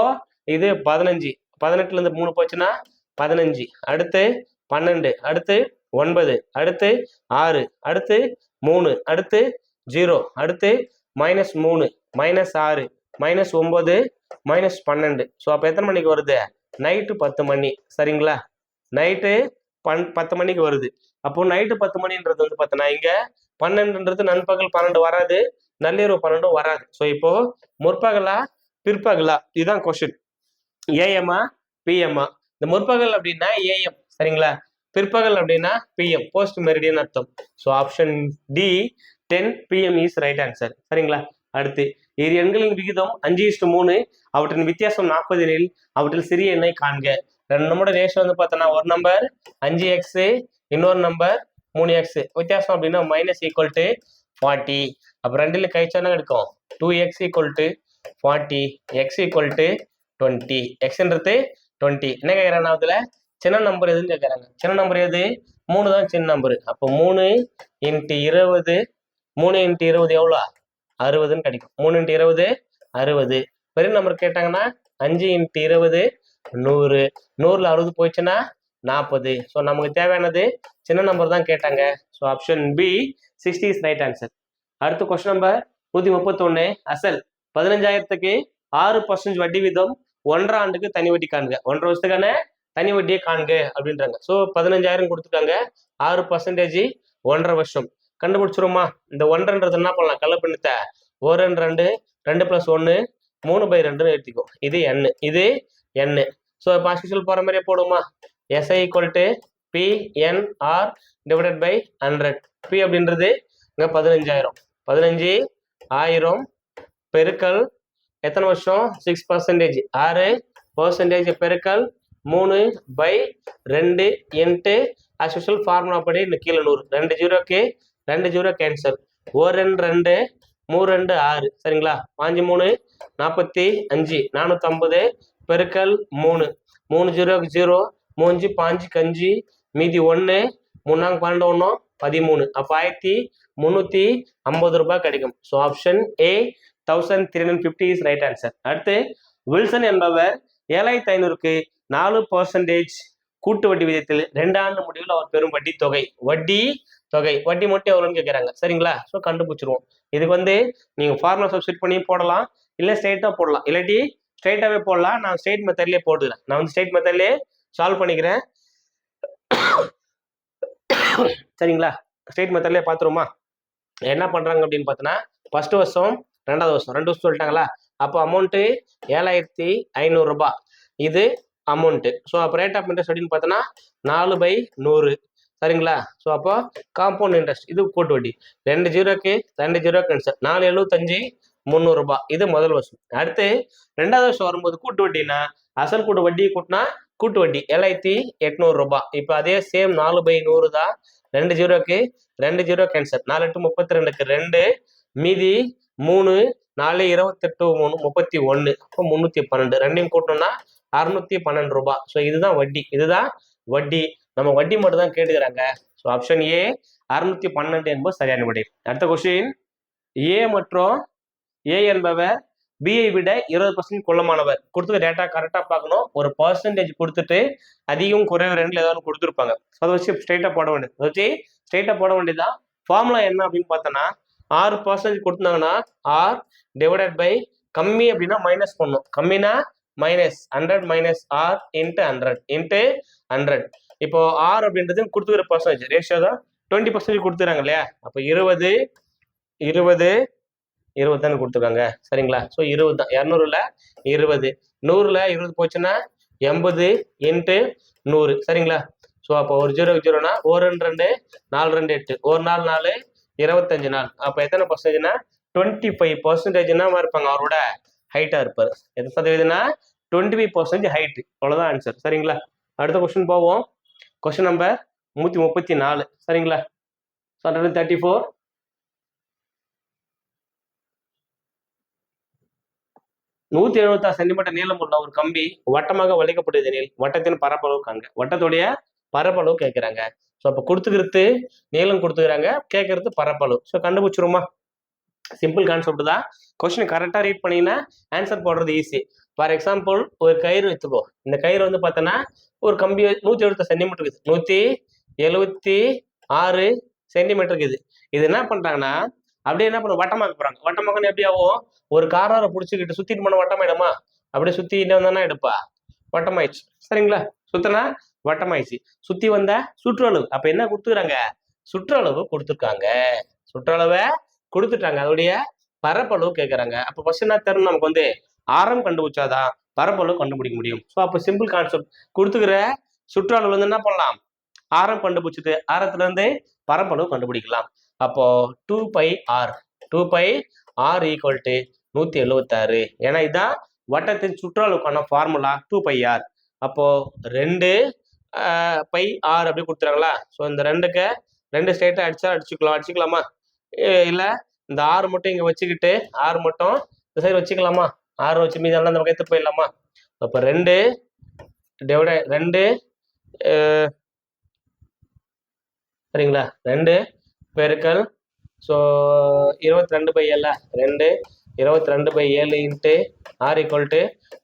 இது 15, 18ல 3 போச்சுன்னா 15, அடுத்து 12, அடுத்து 9, அடுத்து 6, அடுத்து 3, அடுத்து 0, அடுத்து -3 -6 -9 -12. ஸோ அப்போ எத்தனை மணிக்கு வருது, நைட்டு 10 மணி. சரிங்களா. நைட்டு 10 மணிக்கு வருது. அப்போ நைட்டு 10 மணின்றது வந்து பார்த்தோன்னா இங்க 12ன்றது நண்பகல் 12 வராது, நள்ளிரவு 12 வராது. ஸோ இப்போ முற்பகலா பிற்பகலா? இதுதான் கொஸ்டின். ஏஎம்மா பிஎம்மா? இந்த முற்பகல் அப்படின்னா ஏஎம், சரிங்களா? பிற்பகல் அப்படின்னா பிஎம், போஸ்ட் மெரிடியன் அர்த்தம். So option D 10 PM is right answer, சரிங்களா? அடுத்து, இரு எண்களின் விகிதம் 5:3, அவற்றின் வித்தியாசம் 40 எனில் அவற்றில் சிறிய எண்ணை காண்க. ரெண்டு நம்பரோட ரேஷியோ வந்து பார்த்தோன்னா, ஒரு நம்பர் 5x, இன்னொரு நம்பர் 3x. வித்தியாசம் அப்படின்னா மைனஸ் ஈக்குவல் டு 40. அப்போ ரெண்டுல கழிச்சா எடுக்கும் 2x equal to 40, x equal to 20. எக்ஸ்ன்றது 20. என்ன கேட்குறாங்க அதுல? சின்ன நம்பர் எதுன்னு கேட்குறாங்க. சின்ன நம்பர் எது? 3 தான் சின்ன நம்பர். அப்போ 3 × 20, 3 × 20 எவ்வளோ? 60ன்னு கிடைக்கும். 3 × 20 60. பெரிய நம்பர் கேட்டாங்கன்னா 5 × 20 100. 100ல் 60 போயிடுச்சுன்னா 40. ஸோ நமக்கு தேவையானது சின்ன நம்பர் தான் கேட்டாங்க. So option B 60 is right answer. அடுத்த கொஸ்டின் நம்பர் 131. அசல் 15,000க்கு 6% வட்டி வீதம் 1.5 ஆண்டுக்கு தனி வட்டி காண்க. 1.5 வருஷத்துக்கான தனி வட்டியை காண்க அப்படின்றாங்க. ஸோ 15,000 கொடுத்துருக்காங்க, 6% 1.5 வருஷம். கண்டுபிடிச்சிருமா? இந்த 1.5ன்றது என்ன பண்ணலாம்? கலப்பினத்தை 1 2 2 2 + 1 3/2 எடுத்துக்கோ. இது n, இது n. ஸோ இப்போ ஆஸ்யூஷுவல் போகிற மாதிரியே போடுமா? SI equal to PNR divided by 100. P அப்படின்றது இங்கே 15,000. 15,000 பெருக்கல் எத்தனை வருஷம்? 6%. 6% பெருக்கல் 3/2 இன்ட்டு ஆஸ்யூஷுவல் ஃபார்முலா படி இந்த கீழே 100. 2 0க்கு 2 0 கேன்சல். 1 2 3 2 6, சரிங்களா? 5 3 45, 450 பெருக்கல் 3 3 0க்கு 0, 3 5 5, மீதி 1, 3 12 13. அப்போ 1,350 ரூபாய் கிடைக்கும். So option A 1350 is right answer. அடுத்து, வில்சன் என்பவர் 7,500க்கு 4% கூட்டு வட்டி விகிதத்தில் 2 ஆண்டு முடிவில் அவர் பெறும் வட்டி தொகை. வட்டி மட்டும் எவ்வளோன்னு கேட்குறாங்க, சரிங்களா? ஸோ கண்டுபிடிச்சிருவோம். இதுக்கு வந்து நீங்கள் ஃபார்முலா சப்ஸ்டிட் பண்ணி போடலாம், இல்லை ஸ்ட்ரெயிட்டாக போடலாம். இல்லாட்டி ஸ்ட்ரெயிட்டாகவே போடலாம். நான் ஸ்ட்ரெயிட் மெத்தட்லேயே போட்டுக்கிறேன். நான் வந்து ஸ்ட்ரெயிட் மெத்தட்லேயே சால்வ் பண்ணிக்கிறேன், சரிங்களா? ஸ்ட்ரெயிட் மெத்தட்லேயே பார்த்துருமா? என்ன பண்ணுறாங்க அப்படின்னு பார்த்தோன்னா, ஃபர்ஸ்ட் வருஷம் 2வது வருஷம் 2 வருஷம் சொல்லிட்டாங்களா? அப்போ அமௌண்ட்டு 7,500 ரூபாய். இது அமௌண்ட்டு. ஸோ அப்போ ரேட் ஆஃப் இன்ட்ரெஸ்ட் அப்படின்னு பார்த்தோன்னா 4/100, சரிங்களா? ஸோ அப்போ காம்பவுண்ட் இன்ட்ரெஸ்ட், இது கூட்டு வட்டி. 2 0க்கு 2 0 கேன்சல். 4,75 300 ரூபாய். இது முதல் வருஷம். அடுத்து 2வது வருஷம் வரும்போது கூட்டு வட்டினா அசல் கூட்டு வட்டி கூட்டினா கூட்டு வட்டி 7,800 ரூபாய். இப்போ அதே சேம் 4/100 தான். 2 0க்கு 2 0 கேன்சல். 4 8 32க்கு 2, மீதி 3 4 28 3 31. அப்போ 312. ரெண்டையும் கூட்டணும்னா 612 ரூபாய். ஸோ இதுதான் வட்டி, இதுதான் வட்டி. நம்ம வட்டி மட்டும் தான் கேட்டுக்கிறாங்க. ஸோ ஆப்ஷன் ஏ 612 என்பது சரியான விடை. அடுத்த கொஸ்டின், ஏ மற்றும் ஏ என்பவர் பிஐ விட 20% குள்ளமானவர். கொடுத்துக்க டேட்டா கரெக்டாக பார்க்கணும். ஒரு பர்சன்டேஜ் கொடுத்துட்டு அதிகம் குறைவு ரெண்டுல ஏதாவது கொடுத்துருப்பாங்க. அதை வச்சு ஸ்ட்ரெயிட்டாக போட வேண்டியது. அதை வச்சு ஸ்ட்ரெயிட்டாக போட வேண்டியதுதான். ஃபார்முலா என்ன அப்படின்னு பார்த்தோன்னா, 6% கொடுத்தாங்கன்னா R டிவைடட் பை, கம்மி அப்படின்னா மைனஸ் பண்ணணும், கம்மினா minus 100 minus R into 100 into 100. இப்போ R அப்படின்றது கொடுத்துக்கிற பர்சன்டேஜ் ரேஷியோ தான் 20% கொடுத்துறாங்க இல்லையா? அப்போ 20 20 20 தானே கொடுத்துருக்காங்க, சரிங்களா? ஸோ 20 தான். 200ல் 20, 100ல் 20 போச்சுன்னா 80 இன்ட்டு 100, சரிங்களா? ஸோ அப்போ ஒரு 0க்கு 0னா 1 2 2 4 2 8, ஒரு நாள் 4 25 நாள். அப்போ எத்தனை பர்சன்டேஜ்னா 25% என்ன இருப்பாங்க? அவரோட ஹைட்டாக இருப்பார். எத்தனை சதவீதம்னா 25% ஹைட்டு. அவ்வளோதான் ஆன்சர், சரிங்களா? அடுத்த கொஸ்டின் போவோம். கொஸ்டின் நம்பர் 134, சரிங்களா? 134. 176 சென்டிமீட்டர் நீளம் உள்ள ஒரு கம்பி வட்டமாக வளைக்கப்பட்டதெனில் வட்டத்தின் பரப்பளவு காண்க. வட்டத்துடைய பரப்பளவு கேட்குறாங்க. ஸோ அப்போ கொடுத்துக்கிறது நீளம் கொடுத்துக்கிறாங்க, கேட்கறது பரப்பளவு. ஸோ கண்டுபிடிச்சிருமா? சிம்பிள் கான்செப்ட் தான். கொஸ்டின் கரெக்டாக ரீட் பண்ணீங்கன்னா ஆன்சர் போடுறது ஈஸி. ஃபார் எக்ஸாம்பிள், ஒரு கயிறு வச்சுக்கோ. இந்த கயிறு வந்து பார்த்தோன்னா ஒரு கம்பி 176 சென்டிமீட்டர் இருக்குது, 176 சென்டிமீட்டர் இருக்குது. இது என்ன பண்ணுறாங்கன்னா அப்படியே என்ன பண்ண வட்டமாக்க போறாங்க. வட்டமாக்கணும் எப்படி ஆகும்? ஒரு காராரை பிடிச்சிக்கிட்டு சுத்திட்டு போன வட்டமாயிடுமா? அப்படியே சுத்திட்டு வந்தானா எடுப்பா வட்டமாயிடுச்சு, சரிங்களா? சுத்தினா வட்டமாயிடுச்சு. சுத்தி வந்தா சுற்றளவு. அப்ப என்ன கொடுத்துக்கிறாங்க? சுற்றளவு கொடுத்துருக்காங்க. சுற்றளவை கொடுத்துட்டாங்க, அதோடைய பரப்பளவு கேட்கறாங்க. அப்ப ஃபர்ஸ்ட் என்ன தரணும் நமக்கு வந்து ஆரம் கண்டுபிடிச்சாதான் பரப்பளவு கண்டுபிடிக்க முடியும். ஸோ அப்போ சிம்பிள் கான்செப்ட் கொடுத்துக்கிற சுற்றளவு வந்து என்ன பண்ணலாம், ஆரம் கண்டுபிடிச்சிட்டு ஆரத்துல இருந்து பரப்பளவு கண்டுபிடிக்கலாம். அப்போ 2πr 2πr ஈக்குவல் டு 176. ஏன்னா இதான் வட்டத்தின் சுற்றளவுக்கான ஃபார்முலா 2πr. அப்போ 2 πr அப்படி கொடுத்துறாங்களா. ஸோ இந்த ரெண்டுக்கு ரெண்டு ஸ்டேட்டை அடிச்சுக்கலாமா, இல்லை இந்த 6 மட்டும் இங்கே வச்சுக்கிட்டு 6 மட்டும் இந்த சைடு வச்சுக்கலாமா, 6 வச்சு மீதி எல்லாம் இந்த பக்கம் எடுத்து போயிடலாமா. அப்போ 2 டிவைட் 2 சரிங்களா, 2 பெருக்கல் so 22/7 2 22/7 into r equal to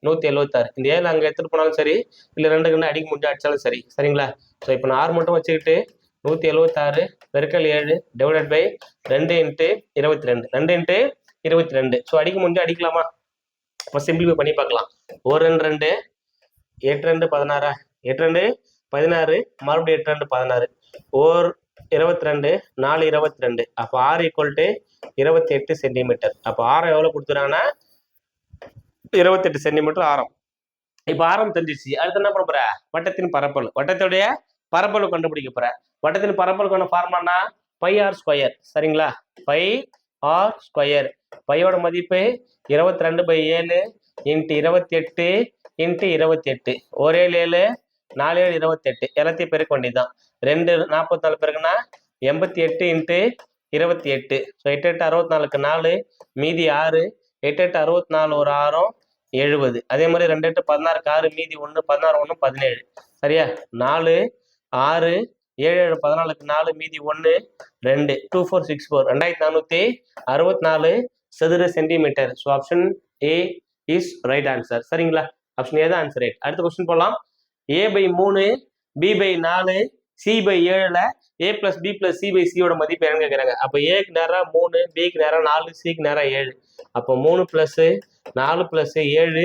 176. இந்த 7 அங்கே எடுத்துகிட்டு போனாலும் சரி, இல்லை 2 கண்டு அடிக்க முடிஞ்சு அடிச்சாலும் சரி. சரிங்களா. ஸோ இப்போ நான் r மட்டும் வச்சுக்கிட்டு 176 பெருக்கல் 7 divided by 2 into 22 2 into 22. So அடிக்க முடிஞ்சு அடிக்கலாமா. இப்போ சிம்பிளிஃபை பண்ணி பார்க்கலாம். 1 2 2 8 2 16 8 2 16 மறுபடியும் 8 2 16 ஓர் 22 4 22. அப்போ r ஈக்குவல் டு 28 சென்டிமீட்டர். அப்போ ஆரம் எவ்வளோ கொடுத்துறாங்கன்னா 28 சென்டிமீட்டர் ஆரம். இப்போ ஆரம் தெரிஞ்சிச்சு. அடுத்து என்ன பண்ண போற, வட்டத்தின் பரப்பளவு, வட்டத்துடைய பரப்பளவு கண்டுபிடிக்க போற. வட்டத்தின் பரப்பளவுக்கான ஃபார்முலா πr². சரிங்களா, πr². பையோட மதிப்பு 22/7 இன்ட்டு 28 இன்ட்டு 28. ஒரே 7 4 7 28 எல்லாத்தையும் பெருக்க வேண்டியதுதான். 2 44 பெருக்குன்னா 88 இன்ட்டு 28. ஸோ 8 8 64க்கு 4 மீதி 6 8 8 64 ஒரு 6 70. அதே மாதிரி 2 8 16க்கு 6 மீதி 1 16 1 17. சரியா, 4 6 7 7 14க்கு 4 மீதி 1 2 2464 2464 சதுர centimetre. So option A is right answer. சரிங்களா, ஆப்ஷன் ஏ தான் ஆன்சர் ரைட். அடுத்த கொஸ்டின் போகலாம். a/3 b/4 c/7ல a + b + c/c யோட மதிப்பு என்னன்னு கேட்குறாங்க. அப்போ ஏக்கு நேரம் 3 பிக்கு நேரம் 4 சிக்கு நேரம் 7. அப்போ 3 + 4 + 7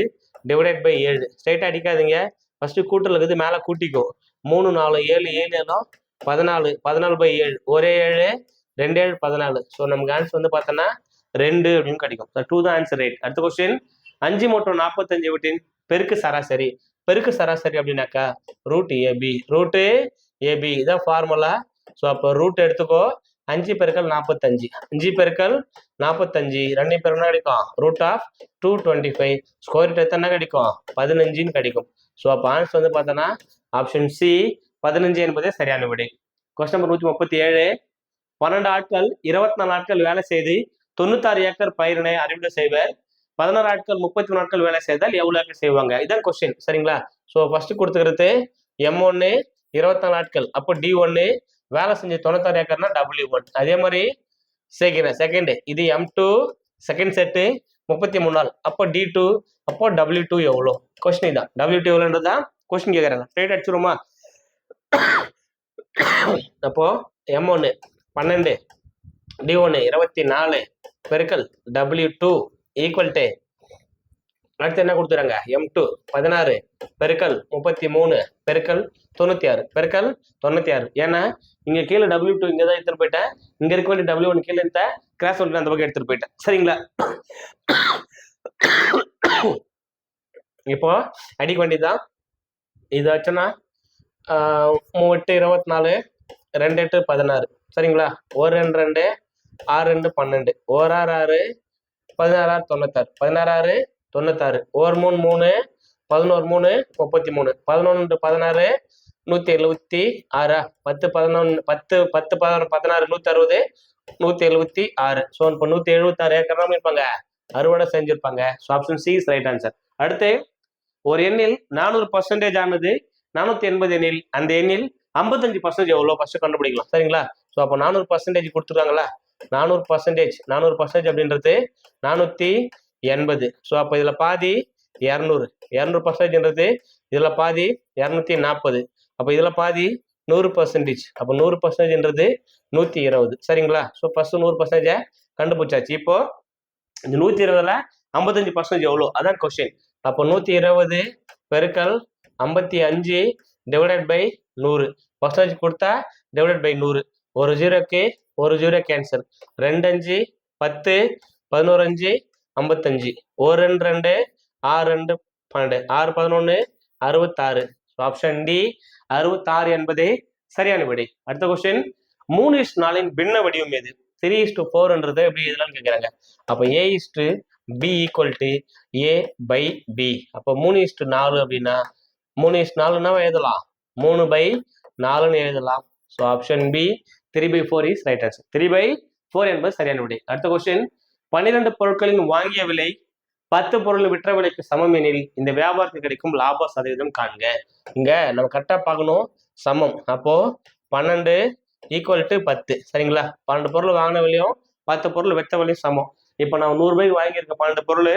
டிவைடட் பை 7. ஸ்ட்ரைட்டாக அடிக்காதீங்க, ஃபர்ஸ்ட் கூட்டல் இருக்குது மேலே கூட்டிக்கோ. 3 4 7 7 7 14 14/7 ஒரே 7 2 7 14. ஸோ நமக்கு ஆன்சர் வந்து பார்த்தோன்னா 2 அப்படின்னு கிடைக்கும். 2 தான் ஆன்சர் ரைட். அடுத்த கொஸ்டின் 5 மற்றும் 45 வீட்டின் பெருக்கு சராசரி. பெருக்கு சராசரி அப்படின்னாக்கா √AB இதான் ஃபார்முலா. ஸோ அப்போ ரூட் எடுத்துக்கோ. 5 பெருக்கல் 45 5 பெருக்கல் 45 2 பெருக்கல் கிடைக்கும் √225. ஸ்கொயர் ரூட் எத்தனை கிடைக்கும் 15 கிடைக்கும். ஸோ அப்போ ஆன்சர் வந்து பார்த்தோன்னா ஆப்ஷன் சி 15 என்பதே சரியான விடை. Question number 137. 12 ஆட்கள் 24 நாட்கள் வேலை செய்து 96 ஏக்கர் பயிரினை அறுவடை செய்வர். 16 ஆட்கள் 33 நாட்கள் வேலை செய்தால் எவ்வளவு ஏக்கர் செய்வாங்க, இதான் கொஸ்டின். சரிங்களா. ஸோ ஃபர்ஸ்ட் கொடுத்துக்கிறது M1 24 நாட்கள். அப்போ D1 வேலை செஞ்சு 96 ஏக்கர்னா W1. அதே மாதிரி செகண்ட் இது M2 செகண்ட் செட்டு 33 நாள். அப்போ D2 அப்போ W2 எவ்வளோ, கொஸ்டின் தான். W2 எவ்வளோன்றதான் கொஸ்டின் கேட்குறாங்க. ஸ்ட்ரைட் அடிச்சிருமா. அப்போ M1 12 D1 24 பெருக்கல் W2 ஈக்குவல் டு அடுத்து என்ன கொடுத்துறாங்க M2 16 பெருக்கல் 33 பெருக்கல் 96 பெருக்கல் 96. ஏன்னா இங்க கீழே W2 இங்கே தான் எடுத்துட்டு போயிட்டேன், இங்க இருக்க வேண்டிய W1 கீழே இருந்த கிராஸ் ஒன்று அந்த பக்கம் எடுத்துட்டு போயிட்டேன். சரிங்களா. இப்போ அடிக்க வேண்டியதுதான். இது ஆச்சுன்னா 3 8 24 2 8 16. சரிங்களா. 1 2 2 6 2 12 1 6 6 16 6 96 16 6 96 1 3 3 11 3 33 11 16 176 10 11 10 10 16 160 176. ஸோ இப்போ 176 ஏக்கர் தான் இருப்பாங்க அறுவடை செஞ்சிருப்பாங்க. So option C is right answer. அடுத்து ஒரு எண்ணில் 400% ஆனது 480 எண்ணில் அந்த எண்ணில் 55% எவ்வளோ ஃபர்ஸ்ட் கண்டுபிடிக்கலாம். சரிங்களா. ஸோ அப்போ 400% கொடுத்துருக்காங்களா. 400% அப்படின்றது 480. ஸோ அப்போ இதில் பாதி 200 200%ன்றது இதில் பாதி 240. அப்போ இதில் பாதி 100%. அப்போ 100%ன்றது 120. சரிங்களா. ஸோ ஃபர்ஸ்ட் 100% கண்டுபிடிச்சாச்சு. இப்போ இந்த 120ல் 55% எவ்வளோ அதான் கொஸ்டின். அப்போ 120 பெருக்கல் 55 டிவைடட் பை 100 பர்சன்டேஜ் கொடுத்தா டிவைடட் பை 100. ஒரு ஜீரோக்கு ஒரு ஜீரோ கேன்சல். 2 5 10 11 5 55 1 2 2 6 2 12 6 11 66. ஆப்ஷன் டி 66 என்பதே சரியான விடை. அடுத்த கொஸ்டின் 3:4 பின்ன வடிவம் எது? 3:4 எப்படி இதெல்லாம் கேட்குறாங்க. அப்போ A:B ஈக்குவல் டு A/B. அப்போ 3:4 அப்படின்னா 3:4 எழுதலாம், 3/4 எழுதலாம். So option B 3/4 is right answer. 3/4 என்பது சரியான விடை. அடுத்த கொஸ்டின் 12 பொருட்களின் வாங்கிய விலை 10 பொருள் விற்ற விலைக்கு சமம் எனில் இந்த வியாபாரத்துக்கு கிடைக்கும் லாப சதவீதம் காண்க. இங்க நம்ம கரெக்டா பார்க்கணும், சமம். அப்போ 12 ஈக்குவல் டு 10. சரிங்களா? 12 பொருள் வாங்கின விலையும் 10 பொருள் விற்ற விலையும் சமம். இப்போ நான் 100 ரூபாய்க்கு வாங்கியிருக்க 12 பொருள்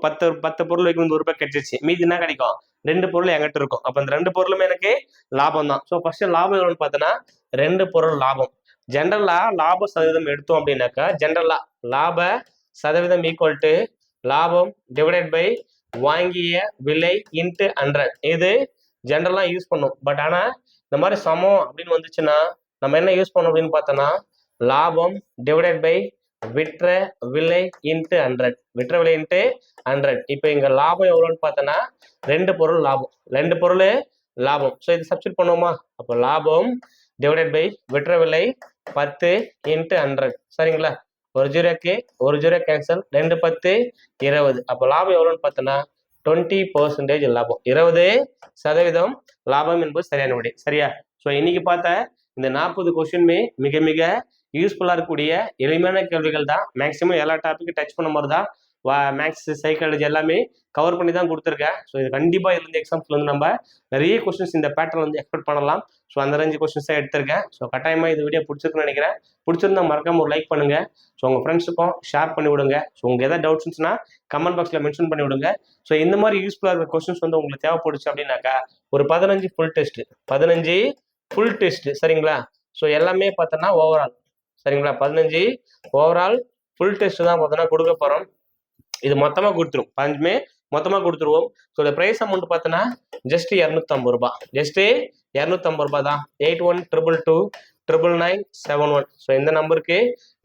10 பொருள் வைக்கணும், 100 ரூபாய் கிடைச்சிச்சு. மீதி என்ன கிடைக்கும்? 2 பொருள் என்கிட்ட இருக்கும். அப்போ இந்த 2 பொருளுமே எனக்கு லாபம் தான். ஸோ ஃபர்ஸ்ட் லாபம் எவ்வளோன்னு பார்த்தோன்னா 2 பொருள் லாபம். ஜென்ரலா லாப சதவீதம் எடுத்தோம் அப்படின்னாக்கா ஜென்ரலா லாப சதவீதம் ஈக்குவல் டு லாபம் டிவைடட் பை வாங்கிய விலை இன்ட்டு 100. இது ஜென்ரலா யூஸ் பண்ணும். பட் ஆனா இந்த மாதிரி சமம் அப்படின்னு வந்துச்சுன்னா நம்ம என்ன யூஸ் பண்ணோம் அப்படின்னு பார்த்தோன்னா லாபம் டிவைடட் பை விற்ற விலை இன்ட்டு 100. விற்ற விலை இன்ட்டு 100. இப்போ இங்க லாபம் எவ்வளோன்னு பார்த்தோன்னா 2 பொருள் லாபம், 2 பொருள் லாபம். ஸோ இது சப்ஸ்டிட் பண்ணுவோமா? அப்போ லாபம் டிவைடட் பை விற்ற விலை 10 இன்ட்டு 100. சரிங்களா? ஒரு ஜீரோ கேன்சல், 2 10 20. அப்போ லாபம் எவ்வளோன்னு பார்த்தோன்னா 20% லாபம், 20% லாபம் என்பது சரியான விடை. சரியா? ஸோ இன்னைக்கு பார்த்த இந்த 40 கொஸ்டின்மே மிக மிக யூஸ்ஃபுல்லாக இருக்கக்கூடிய எளிமையான கேள்விகள் தான். மேக்ஸிமம் எல்லா டாப்பிக்கும் டச் பண்ண மாதிரி தான் மேக்ஸ் சைக்காலஜி எல்லாமே கவர் பண்ணி தான் கொடுத்துருக்கேன். ஸோ இது கண்டிப்பாக இருந்த எக்ஸாம்ஸ்ல வந்து நம்ம நிறைய கொஸ்டின்ஸ் இந்த பேட்டர்ன் வந்து எக்ஸ்பெக்ட் பண்ணலாம். ஸோ அந்த 5 கொஸ்டின்ஸை எடுத்திருக்கேன். ஸோ கட்டாயமாக இந்த வீடியோ பிடிச்சிருக்குன்னு நினைக்கிறேன். பிடிச்சிருந்தா மறக்காம ஒரு லைக் பண்ணுங்க. ஸோ உங்கள் ஃப்ரெண்ட்ஸுக்கும் ஷேர் பண்ணி விடுங்க. ஸோ உங்களுக்கு எதாவது டவுட்ஸ் இருந்துச்சுன்னா கமெண்ட் பாக்ஸில் மென்ஷன் பண்ணி விடுங்க. ஸோ இந்த மாதிரி யூஸ்ஃபுல்லாக இருக்கிற கொஸ்டின்ஸ் வந்து உங்களுக்கு தேவைப்படுச்சு அப்படின்னாக்கா ஒரு 15 ஃபுல் டெஸ்ட். சரிங்களா? ஸோ எல்லாமே பார்த்தோன்னா ஓவரால். சரிங்களா? 15 ஓவரால் ஃபுல் டெஸ்ட் தான் பார்த்தோன்னா கொடுக்க போகிறோம். இது மொத்தமாக கொடுத்துரும், 15மே மொத்தமாக கொடுத்துருவோம். ஸோ இந்த ப்ரைஸ் அமௌண்ட் பார்த்தோன்னா ஜஸ்ட் 250 ரூபாய். ஜஸ்ட் 250 ரூபாய் தான். 8122299971. ஸோ இந்த நம்பருக்கு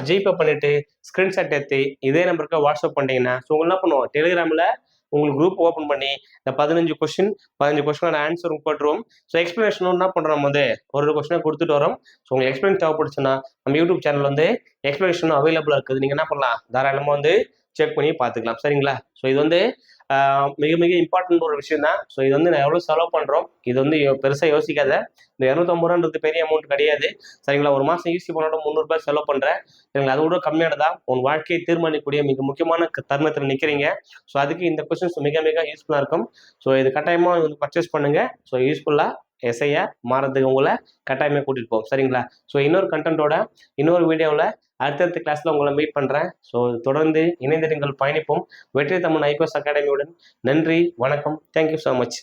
ஜிபே பண்ணிட்டு ஸ்க்ரீன்ஷாட் எடுத்து இதே நம்பருக்கு வாட்ஸ்அப் பண்ணிட்டீங்கன்னா ஸோ உங்களுக்கு என்ன பண்ணுவோம், டெலிகிராமில் உங்களுக்கு குரூப் ஓப்பன் பண்ணி இந்த 15 கொஸ்டினோட ஆன்சர் போட்டுருவோம். ஸோ எக்ஸ்பிளேஷனும் என்ன பண்ணுறோம் வந்து ஒரு கொஸ்டினை கொடுத்துட்டு வரோம். ஸோ உங்களுக்கு எக்ஸ்பிளைன் தேவைப்படுச்சுன்னா நம்ம யூடியூப் சேனல் வந்து எக்ஸ்பிளேஷனும் அவைலபிளாக இருக்குது. நீங்கள் என்ன பண்ணலாம், தாராளமாக வந்து செக் பண்ணி பார்த்துக்கலாம். சரிங்களா? ஸோ இது வந்து மிக மிக இம்பார்ட்டன்ட் ஒரு விஷயம் தான். ஸோ இது வந்து நான் எவ்வளோ செலவு பண்ணுறோம் இது வந்து பெருசாக யோசிக்காத. இந்த 250 ரூபான்றது பெரிய அமௌண்ட் கிடையாது. சரிங்களா? ஒரு மாதம் ஈஸி பண்ணோட 300 ரூபாய் செலவு பண்ணுறேன். சரிங்களா? அது கூட கம்மியானதா உன் வாழ்க்கையை தீர்மானிக்கக்கூடிய மிக முக்கியமான தருணத்தில் நிற்கிறீங்க. ஸோ அதுக்கு இந்த கொஸ்டின்ஸ் மிக மிக யூஸ்ஃபுல்லாக இருக்கும். ஸோ இது கட்டாயமாக வந்து பர்ச்சேஸ் பண்ணுங்கள். ஸோ யூஸ்ஃபுல்லாக எஸ்ஐயா மாறதுக்கு உங்களை கட்டாயமாக கூட்டிகிட்டு போகும். சரிங்களா? ஸோ இன்னொரு கண்டென்ட்டோட இன்னொரு வீடியோவில் அடுத்தடுத்த கிளாஸில் உங்களை மீட் பண்ணுறேன். ஸோ தொடர்ந்து இணைந்திருங்கள், பயணிப்போம் வெற்றி தமிழ் ஐபிஎஸ் அகாடமியுடன். நன்றி, வணக்கம், தேங்க்யூ ஸோ மச்.